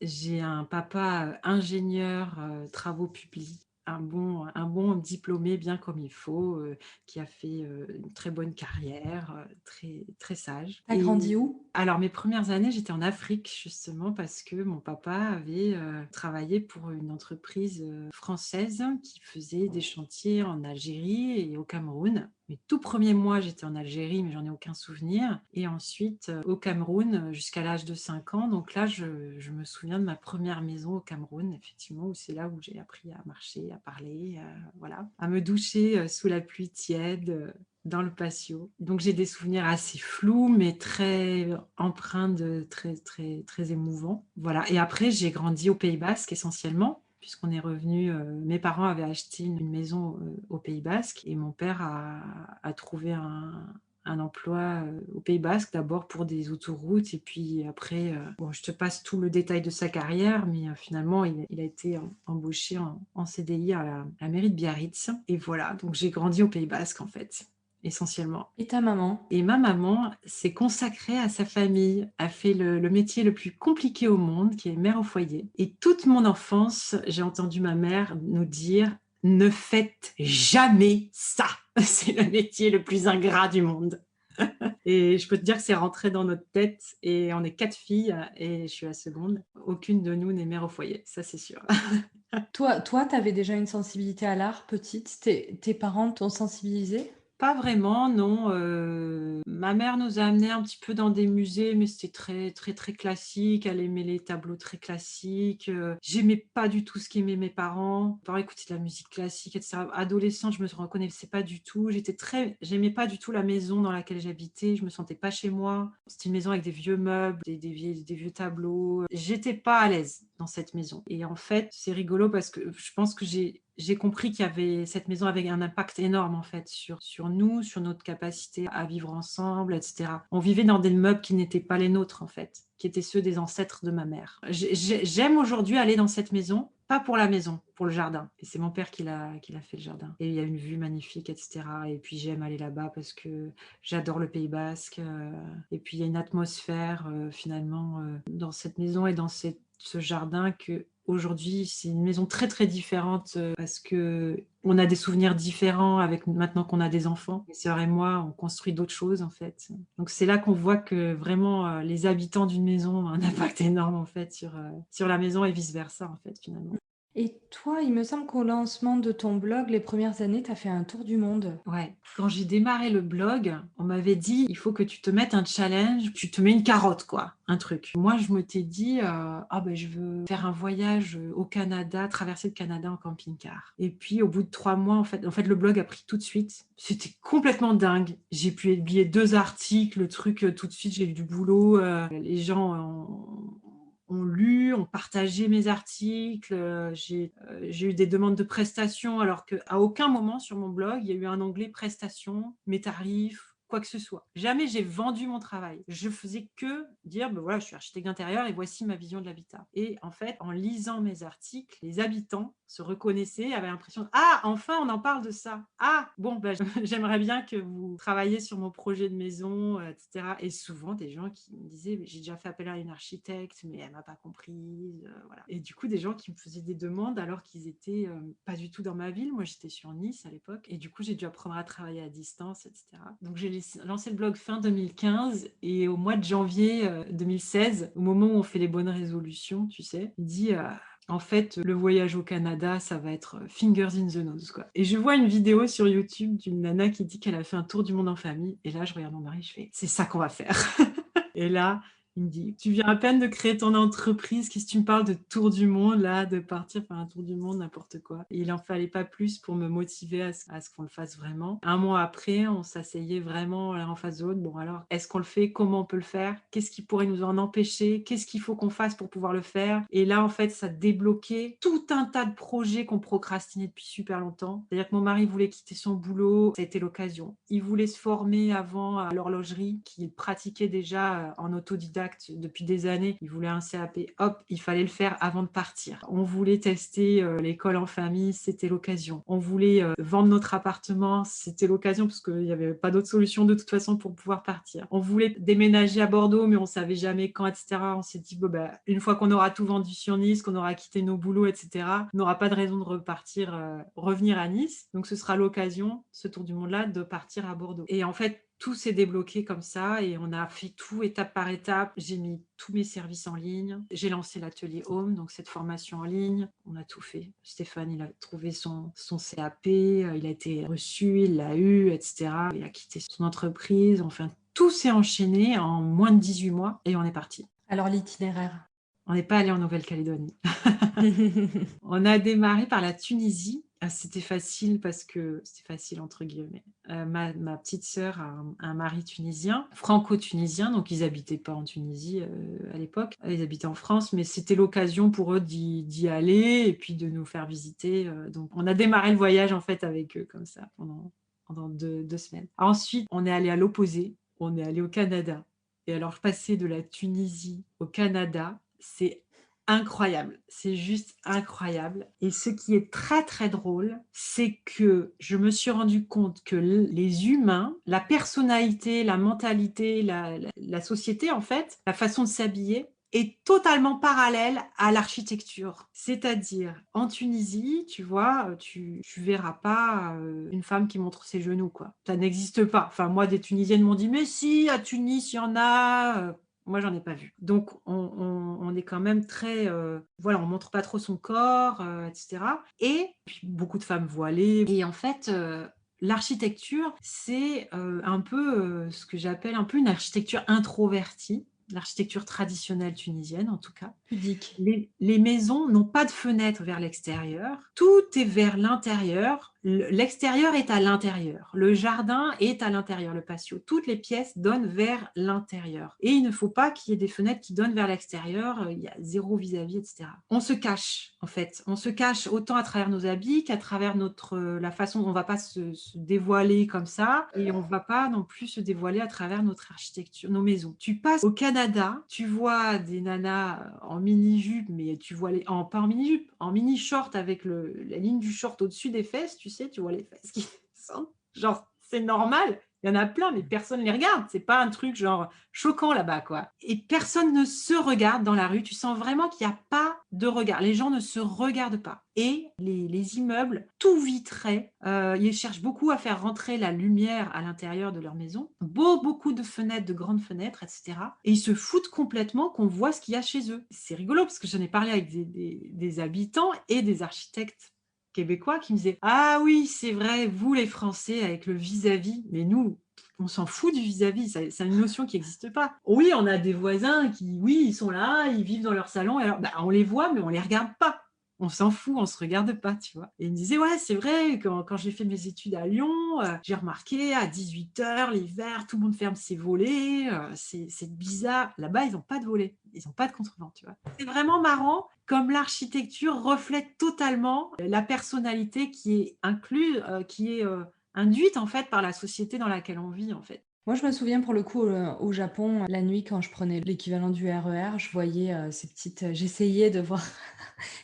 J'ai un papa, ingénieur, travaux publics, un bon diplômé bien comme il faut, qui a fait, une très bonne carrière, très très sage. T'as grandi où? Alors mes premières années, j'étais en Afrique justement parce que mon papa avait, travaillé pour une entreprise, française qui faisait des chantiers en Algérie et au Cameroun. Mes tout premiers mois, j'étais en Algérie, mais j'en ai aucun souvenir. Et ensuite, au Cameroun, jusqu'à l'âge de 5 ans. Donc là, je me souviens de ma première maison au Cameroun, effectivement, où c'est là où j'ai appris à marcher, à parler, voilà, à me doucher sous la pluie tiède, dans le patio. Donc j'ai des souvenirs assez flous, mais très empreints de très, très, très émouvants. Voilà. Et après, j'ai grandi au Pays Basque essentiellement, puisqu'on est revenu, mes parents avaient acheté une maison au Pays Basque et mon père a trouvé un emploi au Pays Basque, d'abord pour des autoroutes et puis après, bon, je te passe tout le détail de sa carrière, mais finalement, il a été embauché en CDI à la mairie de Biarritz et voilà, donc j'ai grandi au Pays Basque, en fait, essentiellement. Et ta maman? Et ma maman s'est consacrée à sa famille, a fait le métier le plus compliqué au monde, qui est mère au foyer. Et toute mon enfance, j'ai entendu ma mère nous dire: «Ne faites jamais ça! C'est le métier le plus ingrat du monde». Et je peux te dire que c'est rentré dans notre tête et on est 4 filles et je suis la seconde. Aucune de nous n'est mère au foyer, ça c'est sûr. Toi, tu avais déjà une sensibilité à l'art petite? Tes parents t'ont sensibilisée? Pas vraiment, non, ma mère nous a amenés un petit peu dans des musées, mais c'était très, très, très classique. Elle aimait les tableaux très classiques, j'aimais pas du tout ce qu'aimaient mes parents. Mes parents écoutaient de la musique classique et cetera. Adolescente, je me reconnaissais pas du tout. J'aimais pas du tout la maison dans laquelle j'habitais, je me sentais pas chez moi. C'était une maison avec des vieux meubles, des vieux tableaux. J'étais pas à l'aise dans cette maison et en fait, c'est rigolo parce que je pense que j'ai compris cette maison avait un impact énorme en fait sur nous, sur notre capacité à vivre ensemble, et cetera. On vivait dans des meubles qui n'étaient pas les nôtres en fait, qui étaient ceux des ancêtres de ma mère. J'aime aujourd'hui aller dans cette maison, pas pour la maison, pour le jardin. Et c'est mon père qui l'a fait le jardin. Et il y a une vue magnifique, et cetera. Et puis j'aime aller là-bas parce que j'adore le Pays Basque. Et puis il y a une atmosphère finalement dans cette maison et dans ce jardin que aujourd'hui, c'est une maison très, très différente parce qu'on a des souvenirs différents avec maintenant qu'on a des enfants. Mes sœurs et moi, on construit d'autres choses en fait. Donc c'est là qu'on voit que vraiment les habitants d'une maison ont un impact énorme en fait sur la maison et vice versa en fait finalement. Et toi, il me semble qu'au lancement de ton blog, les premières années, tu as fait un tour du monde. Ouais, quand j'ai démarré le blog, on m'avait dit: «Il faut que tu te mettes un challenge, tu te mets une carotte quoi, un truc». Moi, je m'étais dit: «Ah ben je veux faire un voyage, au Canada, traverser le Canada en camping-car». Et puis au bout de 3 mois, en fait, le blog a pris tout de suite. C'était complètement dingue. J'ai publié 2 articles, le truc, tout de suite, j'ai eu du boulot, les gens ont lu, ont partagé mes articles, j'ai eu des demandes de prestations alors qu'à aucun moment sur mon blog, il y a eu un onglet prestations, mes tarifs, quoi que ce soit. Jamais j'ai vendu mon travail. Je faisais que dire: «Ben voilà, je suis architecte d'intérieur et voici ma vision de l'habitat». Et en fait, en lisant mes articles, les habitants se reconnaissaient, avaient l'impression: «Ah, enfin on en parle de ça. Ah, bon, ben, j'aimerais bien que vous travailliez sur mon projet de maison», et cetera. Et souvent des gens qui me disaient: «Mais j'ai déjà fait appel à une architecte, mais elle m'a pas comprise», voilà. Et du coup, des gens qui me faisaient des demandes alors qu'ils étaient, pas du tout dans ma ville. Moi, j'étais sur Nice à l'époque et du coup, j'ai dû apprendre à travailler à distance, et cetera. Donc j'ai lancé le blog fin 2015 et au mois de janvier, 2016, au moment où on fait les bonnes résolutions, tu sais, il dit, en fait, le voyage au Canada, ça va être fingers in the nose, quoi. Et je vois une vidéo sur YouTube d'une nana qui dit qu'elle a fait un tour du monde en famille. Et là, je regarde mon mari, je fais: «C'est ça qu'on va faire». Et là, il me dit: «Tu viens à peine de créer ton entreprise, qu'est-ce que tu me parles de tour du monde là, de partir faire un tour du monde, n'importe quoi». Et il en fallait pas plus pour me motiver à ce qu'on le fasse vraiment. Un mois après, on s'asseyait vraiment l'un en face de l'autre. Bon alors, est-ce qu'on le fait? Comment on peut le faire? Qu'est-ce qui pourrait nous en empêcher? Qu'est-ce qu'il faut qu'on fasse pour pouvoir le faire? Et là, en fait, ça débloquait tout un tas de projets qu'on procrastinait depuis super longtemps. C'est-à-dire que mon mari voulait quitter son boulot, ça a été l'occasion. Il voulait se former avant à l'horlogerie, qu'il pratiquait déjà en autodidacte depuis des années. Il voulait un CAP, hop, il fallait le faire avant de partir. On voulait tester l'école en famille, c'était l'occasion. On voulait vendre notre appartement, c'était l'occasion parce qu'il n'y avait pas d'autre solution de toute façon pour pouvoir partir. On voulait déménager à Bordeaux, mais on savait jamais quand, etc. On s'est dit, bon, bah, une fois qu'on aura tout vendu sur Nice, qu'on aura quitté nos boulots, etc., on n'aura pas de raison de repartir, revenir à Nice. Donc ce sera l'occasion, ce tour du monde-là, de partir à Bordeaux. Et en fait, tout s'est débloqué comme ça et on a fait tout étape par étape. J'ai mis tous mes services en ligne. J'ai lancé l'atelier Home, donc cette formation en ligne. On a tout fait. Stéphane, il a trouvé son CAP, il a été reçu, il l'a eu, etc. Il a quitté son entreprise. Enfin, tout s'est enchaîné en moins de 18 mois et on est parti. Alors l'itinéraire? On n'est pas allé en Nouvelle-Calédonie. On a démarré par la Tunisie. C'était facile parce que c'était facile entre guillemets. Ma petite sœur a un mari tunisien, franco-tunisien, donc ils n'habitaient pas en Tunisie à l'époque. Ils habitaient en France, mais c'était l'occasion pour eux d'y aller et puis de nous faire visiter. Donc on a démarré le voyage en fait avec eux comme ça pendant 2 semaines. Ensuite, on est allé à l'opposé, on est allé au Canada. Et alors, passer de la Tunisie au Canada, c'est incroyable. C'est juste incroyable. Et ce qui est très, très drôle, c'est que je me suis rendu compte que les humains, la personnalité, la mentalité, la société, en fait, la façon de s'habiller, est totalement parallèle à l'architecture. C'est-à-dire, en Tunisie, tu vois, tu verras pas une femme qui montre ses genoux, quoi. Ça n'existe pas. Enfin, moi, des Tunisiennes m'ont dit, mais si, à Tunis, il y en a. Moi, j'en ai pas vu. Donc, on est quand même très, voilà, on montre pas trop son corps, etc. Et puis, beaucoup de femmes voilées. Et en fait, l'architecture, c'est un peu ce que j'appelle un peu une architecture introvertie, l'architecture traditionnelle tunisienne en tout cas. Pudique. Les maisons n'ont pas de fenêtre vers l'extérieur, tout est vers l'intérieur. L'extérieur est à l'intérieur, le jardin est à l'intérieur, le patio. Toutes les pièces donnent vers l'intérieur. Et il ne faut pas qu'il y ait des fenêtres qui donnent vers l'extérieur, il y a zéro vis-à-vis, etc. On se cache, en fait. On se cache autant à travers nos habits qu'à travers la façon dont on ne va pas se dévoiler comme ça, et on ne va pas non plus se dévoiler à travers notre architecture, nos maisons. Tu passes au Canada, tu vois des nanas en mini-jupe, mais tu vois pas en mini-jupe, en mini-short avec la ligne du short au-dessus des fesses, tu sais, tu vois les fesses qui descendent. Genre, c'est normal. Il y en a plein, mais personne ne les regarde. C'est pas un truc genre choquant là-bas, quoi. Et personne ne se regarde dans la rue. Tu sens vraiment qu'il n'y a pas de regard. Les gens ne se regardent pas. Et les immeubles, tout vitrés, ils cherchent beaucoup à faire rentrer la lumière à l'intérieur de leur maison. Beaucoup de fenêtres, de grandes fenêtres, etc. Et ils se foutent complètement qu'on voit ce qu'il y a chez eux. C'est rigolo parce que j'en ai parlé avec des habitants et des architectes québécois qui me disaient: ah oui, c'est vrai, vous les Français avec le vis-à-vis, mais nous, on s'en fout du vis-à-vis, c'est une notion qui n'existe pas. Oui, on a des voisins qui, oui, ils sont là, ils vivent dans leur salon, et alors, on les voit, mais on les regarde pas. On s'en fout, on se regarde pas, tu vois. Et il me disait, ouais, c'est vrai, quand j'ai fait mes études à Lyon, j'ai remarqué à 18h, l'hiver, tout le monde ferme ses volets, c'est bizarre. Là-bas, ils n'ont pas de volets, ils n'ont pas de contrevent, tu vois. C'est vraiment marrant comme l'architecture reflète totalement la personnalité qui est incluse, qui est induite en fait par la société dans laquelle on vit en fait. Moi, je me souviens pour le coup, au Japon, la nuit quand je prenais l'équivalent du RER, je voyais, ces petites, j'essayais de voir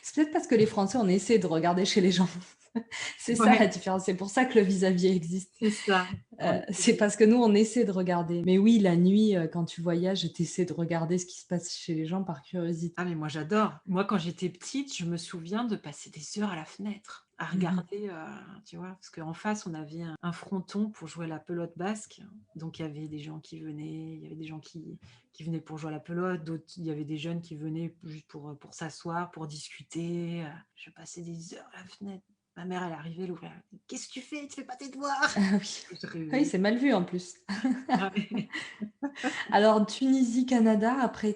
c'est peut-être parce que les Français, on essaie de regarder chez les gens. C'est ça la Ouais, différence, c'est pour ça que le vis-à-vis existe. c'est ça. C'est parce que nous, on essaie de regarder. Mais oui, la nuit, quand tu voyages, tu essaies de regarder ce qui se passe chez les gens par curiosité. Ah mais moi j'adore. Moi quand j'étais petite, je me souviens de passer des heures à la fenêtre à Mmh. regarder, tu vois? Parce qu'en face, on avait un fronton pour jouer à la pelote basque. Donc il y avait des gens qui venaient, il y avait des gens qui venaient pour jouer à la pelote, d'autres il y avait des jeunes qui venaient juste pour s'asseoir, pour discuter, Je passais des heures à la fenêtre. Ma mère, elle arrivait, elle ouvrait: «Qu'est-ce que tu fais? Tu fais pas tes devoirs?» Ah oui. Je Oui, rêvais. c'est mal vu en plus. Ah ouais. Alors Tunisie, Canada, après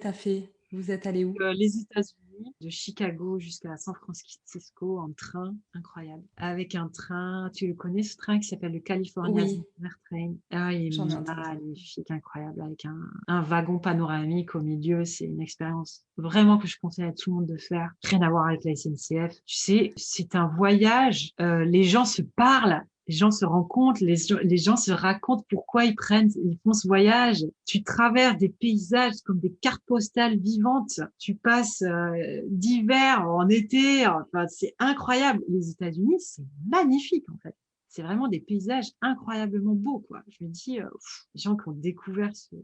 vous êtes allés où? Les États-Unis, de Chicago jusqu'à San Francisco en train, incroyable. Avec un train, tu le connais ce train qui s'appelle le California Oui, Zephyr Train? Ah, il j'en ai est entendu. magnifique, incroyable, avec un wagon panoramique au milieu. C'est une expérience vraiment que je conseille à tout le monde de faire. Rien à voir avec la SNCF. Tu sais, c'est un voyage, les gens se parlent. Les gens se rencontrent, les gens se racontent pourquoi ils font ce voyage. Tu traverses des paysages comme des cartes postales vivantes. Tu passes d'hiver en été. Enfin, c'est incroyable. Les États-Unis, c'est magnifique en fait. C'est vraiment des paysages incroyablement beaux, quoi. Je me dis, les gens qui ont découvert ce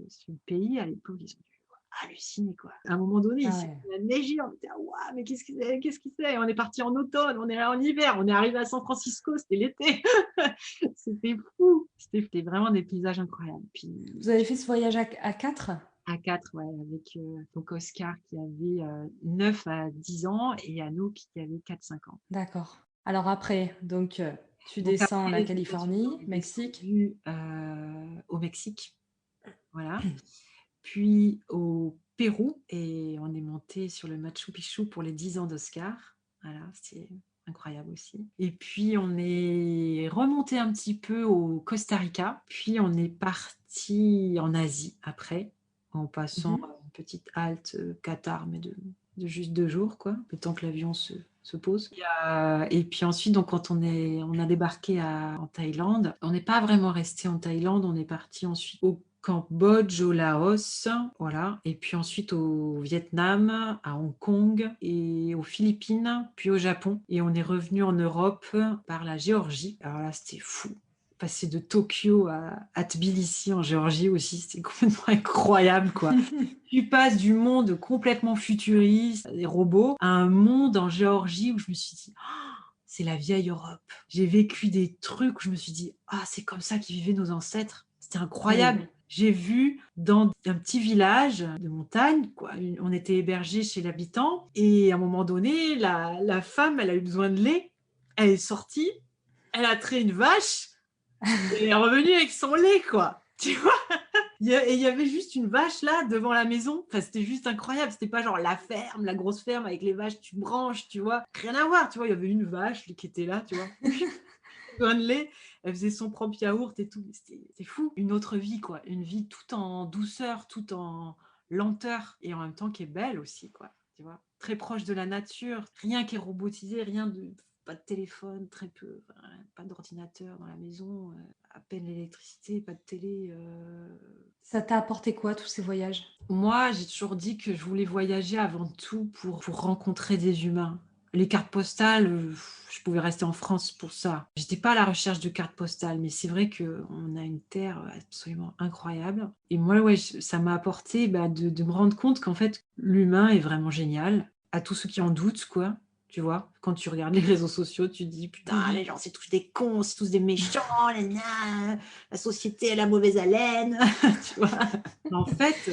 pays à l'époque, ils ont dû halluciner, quoi. À un moment donné, il Ah s'est ouais. mis à neiger. On était là, waouh, mais qu'est-ce que c'est? Qu'est-ce que c'est? Et on est parti en automne, on est là en hiver, on est arrivé à San Francisco, c'était l'été. C'était fou. C'était vraiment des paysages incroyables. Puis Vous avez fait ce voyage à 4? à 4, ouais, avec donc Oscar qui avait 9 à 10 ans et Anouk qui avait 4-5 ans. D'accord. Alors après, donc tu Donc descends après la les États-Unis, on Californie, est Mexique? descendu au Mexique, voilà. Puis au Pérou et on est monté sur le Machu Picchu pour les 10 ans d'Oscar. Voilà, c'était incroyable aussi. Et puis on est remonté un petit peu au Costa Rica, puis on est parti en Asie après, en passant Mmh. une petite halte Qatar, mais de juste 2 jours, quoi, le temps que l'avion se pose. Et puis ensuite, donc, quand on a débarqué en Thaïlande, on n'est pas vraiment resté en Thaïlande, on est parti ensuite au Cambodge, au Laos, voilà. Et puis ensuite au Vietnam, à Hong Kong et aux Philippines, puis au Japon. Et on est revenu en Europe par la Géorgie. Alors là, c'était fou. Passer de Tokyo à Tbilissi en Géorgie aussi, c'était complètement incroyable, quoi. Tu passes du monde complètement futuriste, des robots, à un monde en Géorgie où je me suis dit, oh, c'est la vieille Europe. J'ai vécu des trucs où je me suis dit, ah, c'est comme ça qu'ils vivaient nos ancêtres. C'était incroyable. J'ai vu dans un petit village de montagne, quoi, on était hébergés chez l'habitant, et à un moment donné, la femme, elle a eu besoin de lait, elle est sortie, elle a traité une vache, et elle est revenue avec son lait, quoi. Tu vois? Et il y avait juste une vache là devant la maison. Enfin, c'était juste incroyable. C'était pas genre la ferme, la grosse ferme avec les vaches, tu branches, tu vois. Rien à voir, tu vois. Il y avait une vache qui était là, tu vois. Besoin de lait. Elle faisait son propre yaourt et tout. C'était fou. Une autre vie, quoi. Une vie tout en douceur, tout en lenteur et en même temps qui est belle aussi, quoi. Tu vois. Très proche de la nature. Rien qui est robotisé, rien de. Pas de téléphone, très peu. Enfin, pas d'ordinateur dans la maison. À peine l'électricité, pas de télé. Ça t'a apporté quoi, tous ces voyages? Moi, j'ai toujours dit que je voulais voyager avant tout pour rencontrer des humains. Les cartes postales, je pouvais rester en France pour ça. J'étais pas à la recherche de cartes postales, mais c'est vrai qu'on a une terre absolument incroyable. Et moi, ouais, ça m'a apporté de me rendre compte qu'en fait, l'humain est vraiment génial. À tous ceux qui en doutent, quoi. Tu vois, quand tu regardes les réseaux sociaux, tu te dis putain, les gens, c'est tous des cons, c'est tous des méchants, la société, elle a mauvaise haleine, tu vois. Mais en fait,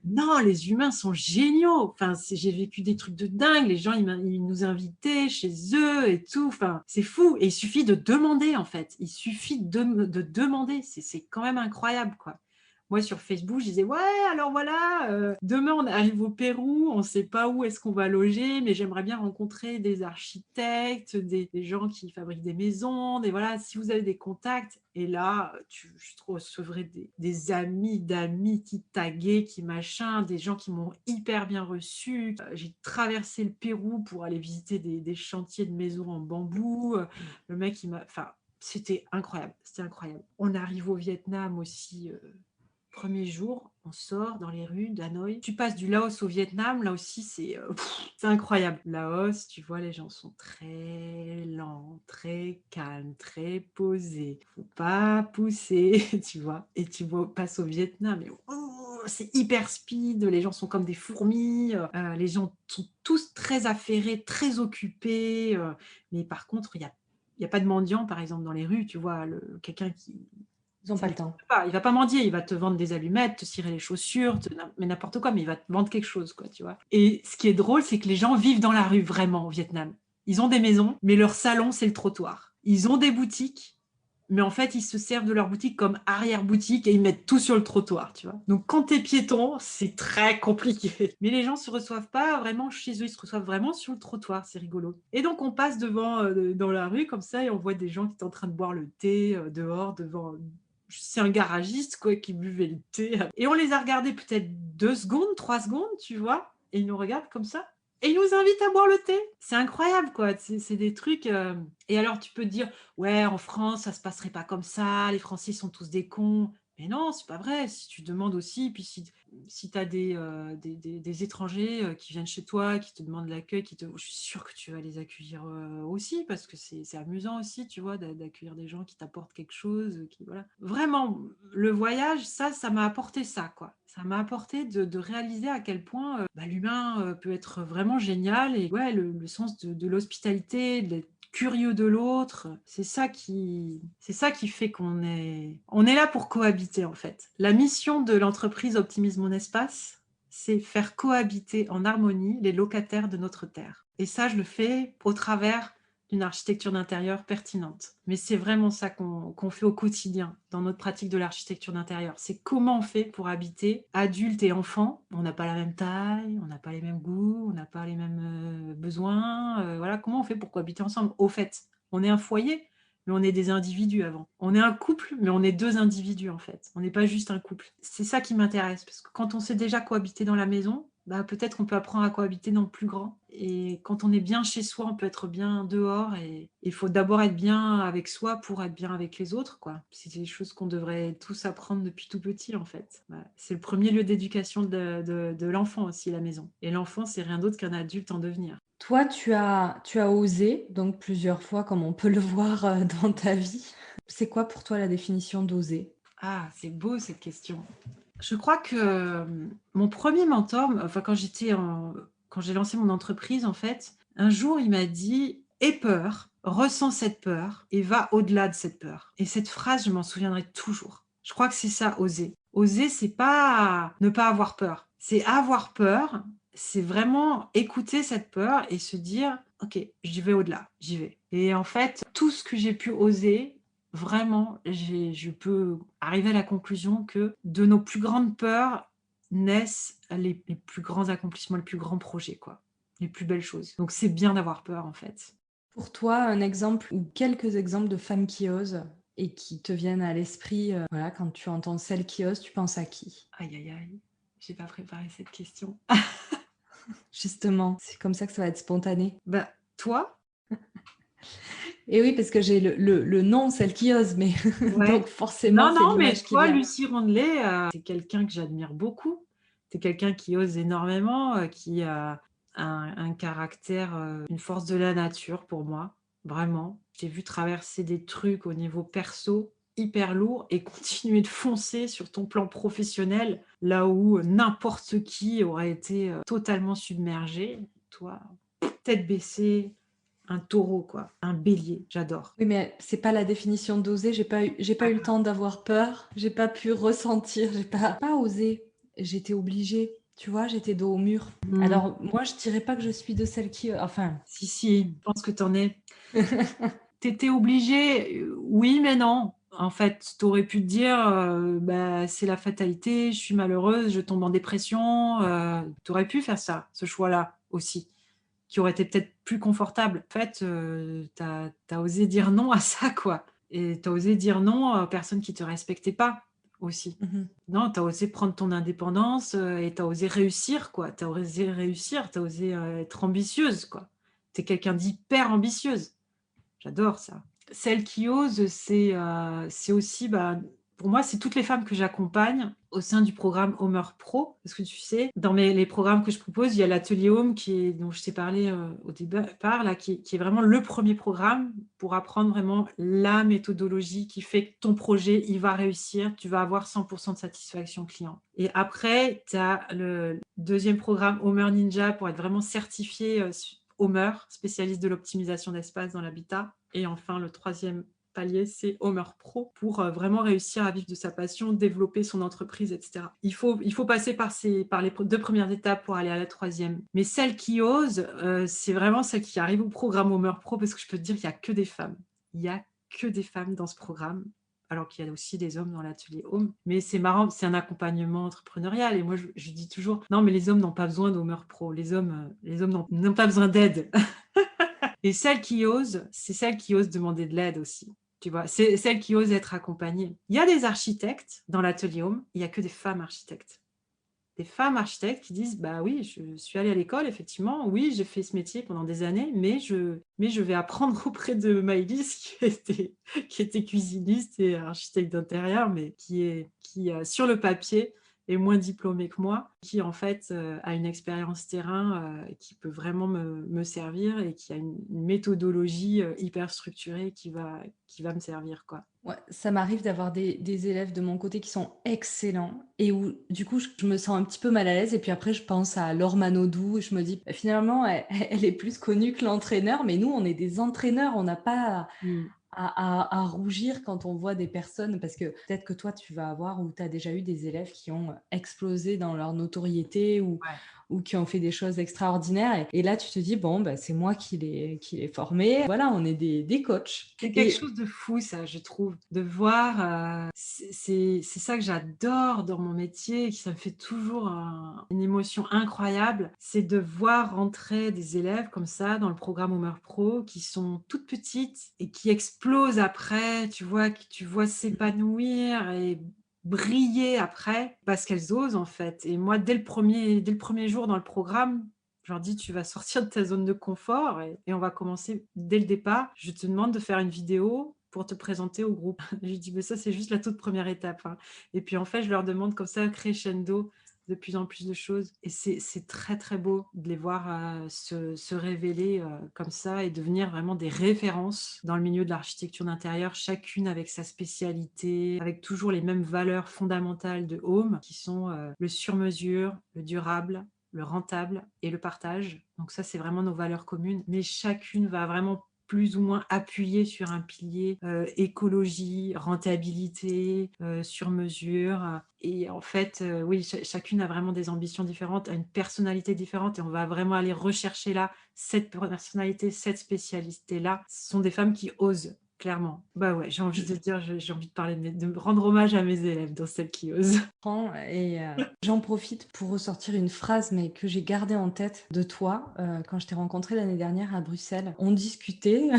non, les humains sont géniaux. Enfin, j'ai vécu des trucs de dingue. Les gens, ils nous invitaient chez eux et tout. Enfin, c'est fou. Et il suffit de demander, en fait. Il suffit de demander. C'est quand même incroyable, quoi. Moi, sur Facebook, je disais, ouais, alors voilà, demain, on arrive au Pérou, on ne sait pas où est-ce qu'on va loger, mais j'aimerais bien rencontrer des architectes, des gens qui fabriquent des maisons, voilà, si vous avez des contacts. Et là, je recevrai des amis d'amis qui taguaient, qui machin, des gens qui m'ont hyper bien reçu. J'ai traversé le Pérou pour aller visiter des chantiers de maisons en bambou. Le mec, enfin, c'était incroyable, c'était incroyable. On arrive au Vietnam aussi. Premier jour, on sort dans les rues d'Hanoï. Tu passes du Laos au Vietnam, là aussi, c'est incroyable. Laos, tu vois, les gens sont très lents, très calmes, très posés. Faut pas pousser, tu vois. Et passes au Vietnam, et c'est hyper speed, les gens sont comme des fourmis, les gens sont tous très affairés, très occupés. Mais par contre, il y a pas de mendiant, par exemple, dans les rues, tu vois, quelqu'un qui Ils n'ont pas le temps. il va pas mendier, il va te vendre des allumettes, te cirer les chaussures, mais n'importe quoi, mais il va te vendre quelque chose, quoi, tu vois. Et ce qui est drôle, c'est que les gens vivent dans la rue, vraiment, au Vietnam. Ils ont des maisons, mais leur salon, c'est le trottoir. Ils ont des boutiques, mais en fait, ils se servent de leur boutique comme arrière-boutique et ils mettent tout sur le trottoir, tu vois. Donc, quand t'es piéton, c'est très compliqué. Mais les gens se reçoivent pas vraiment chez eux, ils se reçoivent vraiment sur le trottoir, c'est rigolo. Et donc, on passe dans la rue comme ça et on voit des gens qui sont en train de boire le thé dehors, devant. C'est un garagiste, quoi, qui buvait le thé. Et on les a regardés peut-être 2 secondes, 3 secondes, tu vois. Et ils nous regardent comme ça. Et ils nous invitent à boire le thé. C'est incroyable, quoi. C'est des trucs. Et alors, tu peux te dire, ouais, en France, ça se passerait pas comme ça. Les Français sont tous des cons. Mais non, c'est pas vrai. Si tu demandes aussi, puis si tu as des étrangers qui viennent chez toi, qui te demandent l'accueil, je suis sûre que tu vas les accueillir aussi, parce que c'est amusant aussi, tu vois, d'accueillir des gens qui t'apportent quelque chose. Voilà. Vraiment, le voyage, ça m'a apporté ça, quoi. Ça m'a apporté de réaliser à quel point l'humain peut être vraiment génial. Et ouais, le sens de l'hospitalité, d'être curieux de l'autre, c'est ça qui fait qu'on on est là pour cohabiter, en fait. La mission de l'entreprise Optimise mon espace, c'est faire cohabiter en harmonie les locataires de notre terre. Et ça, je le fais au travers d'une architecture d'intérieur pertinente. Mais c'est vraiment ça qu'on fait au quotidien dans notre pratique de l'architecture d'intérieur. C'est comment on fait pour habiter adultes et enfants. On n'a pas la même taille, on n'a pas les mêmes goûts, on n'a pas les mêmes besoins. Voilà, comment on fait pour cohabiter ensemble? Au fait, on est un foyer, mais on est des individus avant. On est un couple, mais on est 2 individus, en fait. On n'est pas juste un couple. C'est ça qui m'intéresse, parce que quand on sait déjà cohabiter dans la maison, bah, peut-être qu'on peut apprendre à cohabiter dans le plus grand. Et quand on est bien chez soi, on peut être bien dehors et il faut d'abord être bien avec soi pour être bien avec les autres, quoi. C'est des choses qu'on devrait tous apprendre depuis tout petit, en fait. Ouais. C'est le premier lieu d'éducation de l'enfant aussi, la maison. Et l'enfant, c'est rien d'autre qu'un adulte en devenir. Toi, tu as osé, donc plusieurs fois, comme on peut le voir dans ta vie. C'est quoi pour toi la définition d'oser? Ah, c'est beau cette question. Je crois que mon premier mentor, enfin quand j'ai lancé mon entreprise, en fait, un jour, il m'a dit: «Aie peur, ressens cette peur et va au-delà de cette peur». Et cette phrase, je m'en souviendrai toujours. Je crois que c'est ça, oser. Oser, c'est pas ne pas avoir peur. C'est avoir peur, c'est vraiment écouter cette peur et se dire: «OK, j'y vais au-delà, j'y vais». Et en fait, tout ce que j'ai pu oser, vraiment, je peux arriver à la conclusion que de nos plus grandes peurs naissent les plus grands accomplissements, les plus grands projets, quoi, les plus belles choses. Donc c'est bien d'avoir peur, en fait. Pour toi, un exemple ou quelques exemples de femmes qui osent et qui te viennent à l'esprit, voilà, quand tu entends celle qui ose, tu penses à qui? Aïe, aïe, aïe, j'ai pas préparé cette question. Justement, c'est comme ça que ça va être spontané. Bah, toi? Et oui, parce que j'ai le nom, celle qui ose, mais Ouais. donc forcément, Non, c'est non, mais l'image qui toi, vient. Lucie Rondelet, tu quelqu'un que j'admire beaucoup. Tu quelqu'un qui ose énormément, qui a un caractère, une force de la nature pour moi, vraiment. J'ai vu traverser des trucs au niveau perso hyper lourds et continuer de foncer sur ton plan professionnel, là où n'importe qui aurait été, totalement submergé. Toi, tête baissée, un taureau quoi, un bélier, j'adore. Oui, mais c'est pas la définition d'oser. J'ai pas eu le temps d'avoir peur. J'ai pas pu ressentir. J'ai pas osé. J'étais obligée. Tu vois, j'étais dos au mur. Mmh. Alors moi, je dirais pas que je suis de celles qui, enfin, Si, si, je pense que tu en es. Tu étais obligée, oui, mais non. En fait, tu aurais pu te dire, bah, c'est la fatalité, je suis malheureuse, je tombe en dépression, tu aurais pu faire ça, ce choix-là aussi, qui aurait été peut-être plus confortable. En fait, tu as osé dire non à ça, quoi et tu as osé dire non aux personnes qui te respectaient pas, aussi. mmh Non, tu as osé prendre ton indépendance, et tu as osé réussir, quoi. Tu as osé réussir, tu as osé, être ambitieuse, quoi. Tu es quelqu'un d'hyper ambitieuse. J'adore ça. Celles qui osent, c'est aussi, bah, pour moi, c'est toutes les femmes que j'accompagne au sein du programme Homer Pro. Parce que tu sais, dans les programmes que je propose, il y a l'atelier Home dont je t'ai parlé au départ, là, qui est vraiment le premier programme pour apprendre vraiment la méthodologie qui fait que ton projet, il va réussir, tu vas avoir 100% de satisfaction client. Et après, tu as le deuxième programme Homer Ninja pour être vraiment certifié Homer, spécialiste de l'optimisation d'espace dans l'habitat. Et enfin, le troisième palier, c'est Homer Pro pour vraiment réussir à vivre de sa passion, développer son entreprise, etc. Il faut passer par les deux premières étapes pour aller à la troisième. Mais celle qui ose, c'est vraiment celle qui arrive au programme Homer Pro parce que je peux te dire qu'il n'y a que des femmes. Il n'y a que des femmes dans ce programme alors qu'il y a aussi des hommes dans l'atelier Home. Mais c'est marrant, c'est un accompagnement entrepreneurial. Et moi, je dis toujours, non, mais les hommes n'ont pas besoin d'Homer Pro. Les hommes n'ont pas besoin d'aide. Et celles qui osent, c'est celles qui osent demander de l'aide aussi. Tu vois, c'est celles qui osent être accompagnées. Il y a des architectes dans l'atelier Home, il n'y a que des femmes architectes. Des femmes architectes qui disent: «Bah oui, je suis allée à l'école, effectivement, oui, j'ai fait ce métier pendant des années, mais je vais apprendre auprès de Maëlys qui était cuisiniste et architecte d'intérieur, mais qui sur le papier, est moins diplômée que moi, qui en fait, a une expérience terrain, qui peut vraiment me servir et qui a une méthodologie, hyper structurée qui va me servir, quoi». Ouais, ça m'arrive d'avoir des élèves de mon côté qui sont excellents et où du coup je me sens un petit peu mal à l'aise et puis après je pense à Laure Manodou et je me dis: «Bah, finalement elle est plus connue que l'entraîneur, mais nous on est des entraîneurs, on n'a pas Mmh. à rougir quand on voit des personnes», parce que peut-être que toi tu vas avoir ou tu as déjà eu des élèves qui ont explosé dans leur notoriété Ouais. ou qui ont fait des choses extraordinaires et là tu te dis: «Bon, bah, c'est moi qui l'ai formé». Voilà, on est des coachs C'est quelque et chose de fou ça, je trouve, de voir, c'est ça que j'adore dans mon métier, et que ça me fait toujours une émotion incroyable, c'est de voir rentrer des élèves comme ça dans le programme Homer Pro qui sont toutes petites et qui explosent après, tu vois? Que tu vois s'épanouir briller après parce qu'elles osent, en fait. Et moi, dès le premier jour dans le programme, je leur dis: «Tu vas sortir de ta zone de confort et on va commencer dès le départ. Je te demande de faire une vidéo pour te présenter au groupe». Je lui dis: «Mais ça, c'est juste la toute première étape, hein». Et puis, en fait, je leur demande comme ça, crescendo, de plus en plus de choses et c'est très, très beau de les voir, se révéler, comme ça et devenir vraiment des références dans le milieu de l'architecture d'intérieur, chacune avec sa spécialité, avec toujours les mêmes valeurs fondamentales de Home qui sont, le sur-mesure, le durable, le rentable et le partage. Donc ça, c'est vraiment nos valeurs communes, mais chacune va vraiment plus ou moins appuyer sur un pilier, écologie, rentabilité, sur-mesure, et en fait, oui, chacune a vraiment des ambitions différentes, a une personnalité différente et on va vraiment aller rechercher là, cette personnalité, cette spécialité-là. Ce sont des femmes qui osent, clairement. Bah, ouais, j'ai envie de dire, j'ai envie de parler de rendre hommage à mes élèves dans celles qui osent. Et j'en profite pour ressortir une phrase, mais que j'ai gardée en tête de toi quand je t'ai rencontrée l'année dernière à Bruxelles. On discutait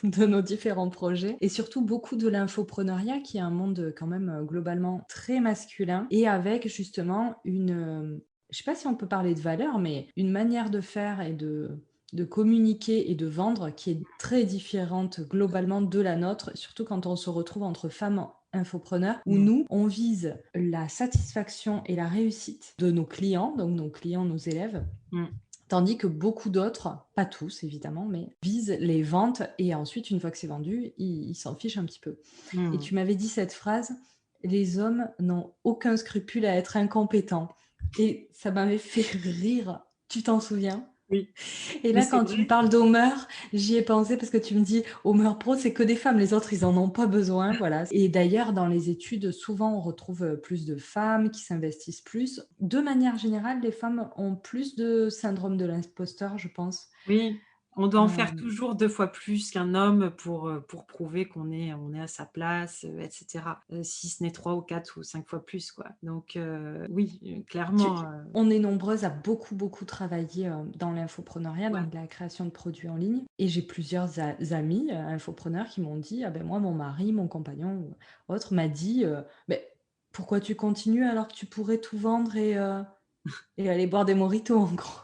de nos différents projets et surtout beaucoup de l'infopreneuriat, qui est un monde quand même globalement très masculin et avec justement je sais pas si on peut parler de valeur, mais une manière de faire et de communiquer et de vendre qui est très différente globalement de la nôtre, surtout quand on se retrouve entre femmes infopreneurs, où nous, on vise la satisfaction et la réussite de nos clients, donc nos clients, nos élèves, Mmh. tandis que beaucoup d'autres, pas tous évidemment, mais visent les ventes et ensuite, une fois que c'est vendu, ils s'en fichent un petit peu. Et Mmh. tu m'avais dit cette phrase, les hommes n'ont aucun scrupule à être incompétents. Et ça m'avait fait rire. Tu t'en souviens? Oui, Et mais là, c'est quand tu me vrai. parles d'Homer, j'y ai pensé parce que tu me dis Homer Pro, c'est que des femmes, les autres, ils en ont pas besoin, voilà. Et d'ailleurs, dans les études, souvent, on retrouve plus de femmes qui s'investissent plus. De manière générale, les femmes ont plus de syndrome de l'imposteur, je pense. Oui, on doit en faire Euh, toujours 2 fois plus qu'un homme pour prouver qu'on est à sa place, et cetera. Si ce n'est 3 ou 4 ou 5 fois plus, quoi. Donc oui, clairement, on est nombreuses à beaucoup, beaucoup travailler dans l'infopreneuriat, ouais. donc la création de produits en ligne. Et j'ai plusieurs amis infopreneurs qui m'ont dit, ah ben moi, mon mari, mon compagnon ou autre m'a dit, mais pourquoi tu continues alors que tu pourrais tout vendre et aller boire des mojitos, en gros.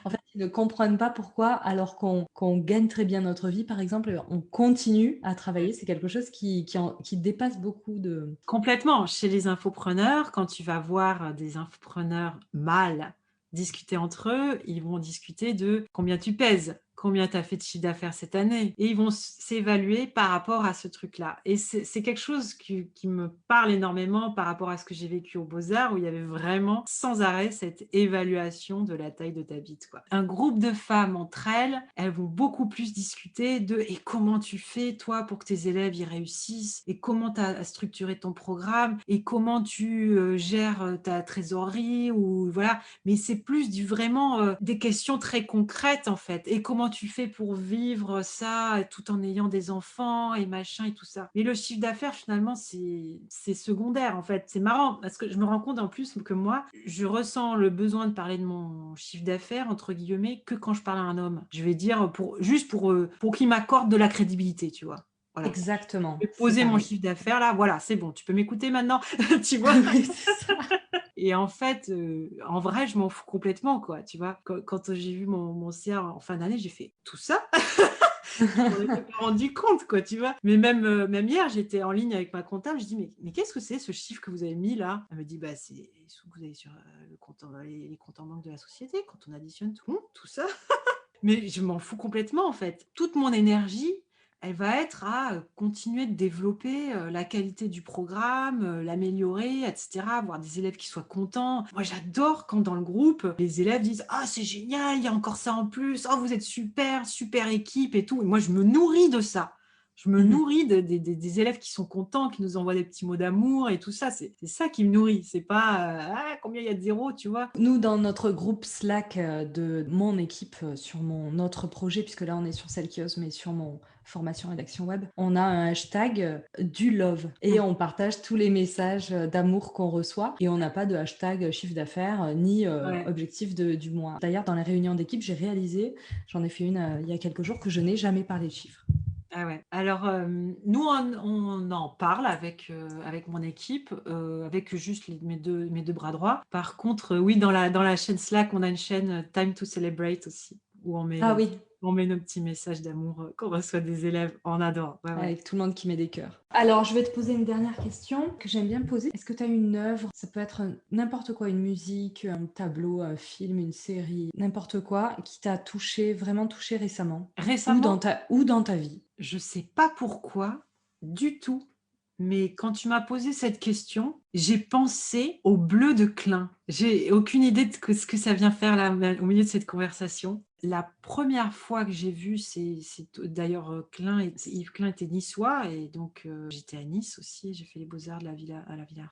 En fait, ils ne comprennent pas pourquoi, alors qu'on gagne très bien notre vie, par exemple, on continue à travailler. C'est quelque chose qui dépasse beaucoup de... Complètement. Chez les infopreneurs, quand tu vas voir des infopreneurs mâles discuter entre eux, ils vont discuter de combien tu pèses, combien tu as fait de chiffre d'affaires cette année et ils vont s'évaluer par rapport à ce truc-là et c'est quelque chose qui me parle énormément par rapport à ce que j'ai vécu aux Beaux-Arts où il y avait vraiment sans arrêt cette évaluation de la taille de ta bite, quoi. Un groupe de femmes entre elles, elles vont beaucoup plus discuter de: «Et comment tu fais toi pour que tes élèves y réussissent? Et comment tu as structuré ton programme? Et comment tu, gères, ta trésorerie?» ou voilà. Mais c'est plus du vraiment, des questions très concrètes, en fait. «Et comment tu fais pour vivre ça, tout en ayant des enfants et machin et tout ça?» Mais le chiffre d'affaires finalement c'est secondaire, en fait. C'est marrant parce que je me rends compte en plus que moi, je ressens le besoin de parler de mon «chiffre d'affaires» entre guillemets que quand je parle à un homme. Je vais dire pour qu'il m'accorde de la crédibilité, tu vois? Voilà. Exactement, Je vais c'est poser mon pareil. chiffre d'affaires là, voilà, c'est bon, tu peux m'écouter maintenant? Tu vois? Oui, c'est ça. Et en fait, en vrai, je m'en fous complètement, quoi, tu vois? Quand j'ai vu mon CA en fin d'année, j'ai fait: «Tout ça?» Je m'en étais pas rendu compte, quoi, tu vois? Mais même hier, j'étais en ligne avec ma comptable, je dis: «Mais qu'est-ce que c'est ce chiffre que vous avez mis là?» Elle me dit: «Bah, c'est les sous que vous avez sur, le compte en les comptes en banque de la société quand on additionne tout». Tout ça?» Mais je m'en fous complètement, en fait. Toute mon énergie, elle va être à, continuer de développer, la qualité du programme, l'améliorer et cetera, avoir des élèves qui soient contents. Moi, j'adore quand dans le groupe, les élèves disent: «Ah, c'est génial, il y a encore ça en plus. Oh, vous êtes super, super équipe et tout» et moi, je me nourris de ça. Je me Mhm. nourris des élèves qui sont contents, qui nous envoient des petits mots d'amour et tout ça. C'est ça qui me nourrit. C'est pas, «Ah, combien il y a de zéros?» tu vois? Nous, dans notre groupe Slack de mon équipe sur mon autre projet, puisque là on est sur Selkios, mais sur mon formation rédaction web, on a un hashtag du love et Mmh. on partage tous les messages d'amour qu'on reçoit et on n'a pas de hashtag chiffre d'affaires ni Ouais. objectif du mois. D'ailleurs, dans les réunions d'équipe, j'ai réalisé, j'en ai fait une il y a quelques jours, que je n'ai jamais parlé de chiffres. Ah ouais. Alors, nous, on en parle avec mon équipe, avec juste mes deux bras droits. Par contre, oui, dans la chaîne Slack, on a une chaîne, Time to Celebrate aussi, où Ah oui, on met nos petits messages d'amour, qu'on reçoit des élèves. On adore, ouais, ouais. avec tout le monde qui met des cœurs. Alors, je vais te poser une dernière question que j'aime bien poser. Est-ce que tu as une œuvre, ça peut être n'importe quoi, une musique, un tableau, un film, une série, n'importe quoi, qui t'a touché, vraiment touché récemment Récemment, ou dans ta vie? je sais pas pourquoi, du tout, mais quand tu m'as posé cette question, j'ai pensé au Bleu de Klein. J'ai aucune idée de ce que ça vient faire là, au milieu de cette conversation. La première fois que j'ai vu, d'ailleurs, Yves Klein était niçois et donc j'étais à Nice aussi, j'ai fait les beaux-arts de la Villa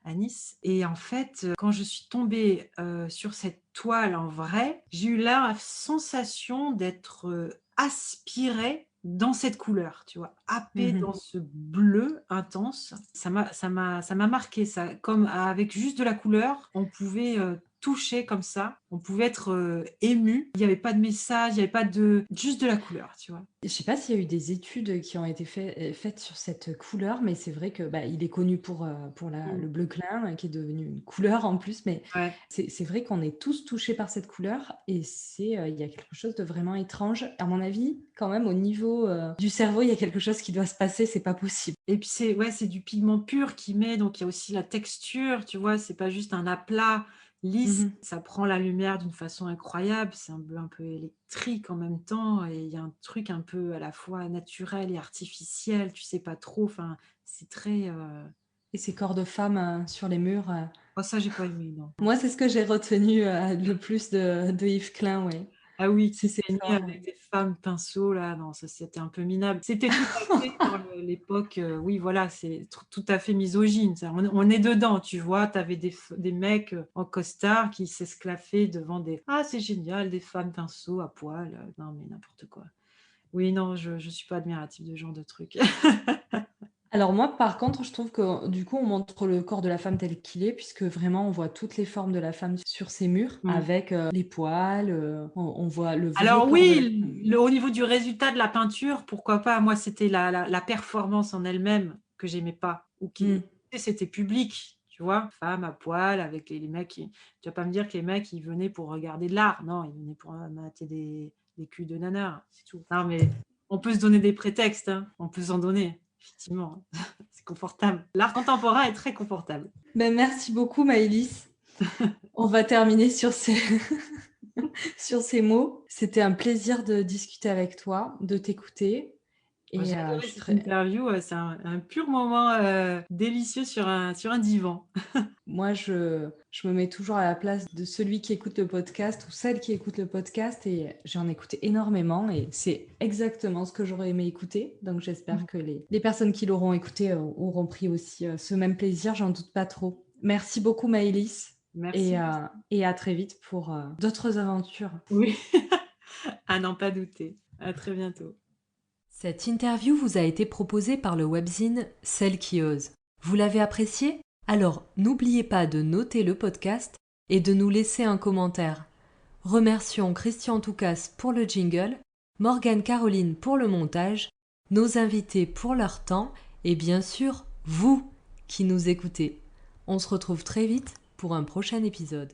à Nice et en fait, quand je suis tombée, sur cette toile en vrai, j'ai eu la sensation d'être, aspirée dans cette couleur, tu vois? Happée Mmh. dans ce bleu intense. Ça m'a marquée ça, comme avec juste de la couleur, on pouvait, toucher comme ça, on pouvait être, ému. Il y avait pas de message, il y avait pas de juste de la couleur, tu vois? Je sais pas s'il y a eu des études qui ont été faites sur cette couleur, mais c'est vrai que, bah, il est connu pour Mmh. le bleu Klein, qui est devenu une couleur en plus, mais Ouais. c'est vrai qu'on est tous touchés par cette couleur et il y a quelque chose de vraiment étrange. À mon avis, quand même, au niveau, du cerveau, il y a quelque chose qui doit se passer, c'est pas possible. Et puis c'est du pigment pur qu'il met, donc il y a aussi la texture, tu vois? C'est pas juste un aplat lisse, Mmh. ça prend la lumière d'une façon incroyable, c'est un bleu un peu électrique en même temps et il y a un truc un peu à la fois naturel et artificiel, tu sais pas trop, enfin, c'est très, Et ces corps de femmes, sur les murs, oh ça j'ai pas aimé, non. moi, c'est ce que j'ai retenu, le plus de Yves Klein, ouais. Ah oui, qui C'est ces peignait corps. avec des femmes pinceaux là, non, ça c'était un peu minable. C'était tout à fait dans l'époque, oui voilà, c'est tout à fait misogyne ça. On est dedans, tu vois? Tu avais des mecs, en costard qui s'esclaffaient devant des: «Ah c'est génial, des femmes pinceaux à poil», non mais n'importe quoi. Oui, non, je suis pas admirative de ce genre de truc. Alors moi, par contre, je trouve que du coup, on montre le corps de la femme tel qu'il est, puisque vraiment on voit toutes les formes de la femme sur ces murs, Mmh. avec, les poils, on voit le vrai Alors corps de la oui, au niveau du résultat de la peinture, pourquoi pas? Moi, c'était la performance en elle-même que j'aimais pas ou qui mmh. tu sais, c'était public, tu vois? Femme à poil avec les mecs qui tu vas pas me dire que les mecs, ils venaient pour regarder de l'art. Non, ils venaient pour, mater des culs de nanas, c'est tout. Non, mais on peut se donner des prétextes, hein, on peut s'en donner, effectivement. C'est confortable. L'art contemporain est très confortable. Ben, merci beaucoup Maëlys. On va terminer sur ces sur ces mots. C'était un plaisir de discuter avec toi, de t'écouter Moi, et j'ai adoré je suis cette très interview, c'est un pur moment, délicieux sur un divan. moi je me mets toujours à la place de celui qui écoute le podcast ou celle qui écoute le podcast et j'en écouté énormément et c'est exactement ce que j'aurais aimé écouter. Donc j'espère que les personnes qui l'auront écouté, auront pris aussi, ce même plaisir, j'en doute pas trop. Merci beaucoup Maëlys Merci. et à très vite pour, d'autres aventures. Oui, à n'en pas douter. À très bientôt. Cette interview vous a été proposée par le webzine Celle qui ose. Vous l'avez appréciée? Alors n'oubliez pas de noter le podcast et de nous laisser un commentaire. Remercions Christian Toucas pour le jingle, Morgane Caroline pour le montage, nos invités pour leur temps et bien sûr vous qui nous écoutez. On se retrouve très vite pour un prochain épisode.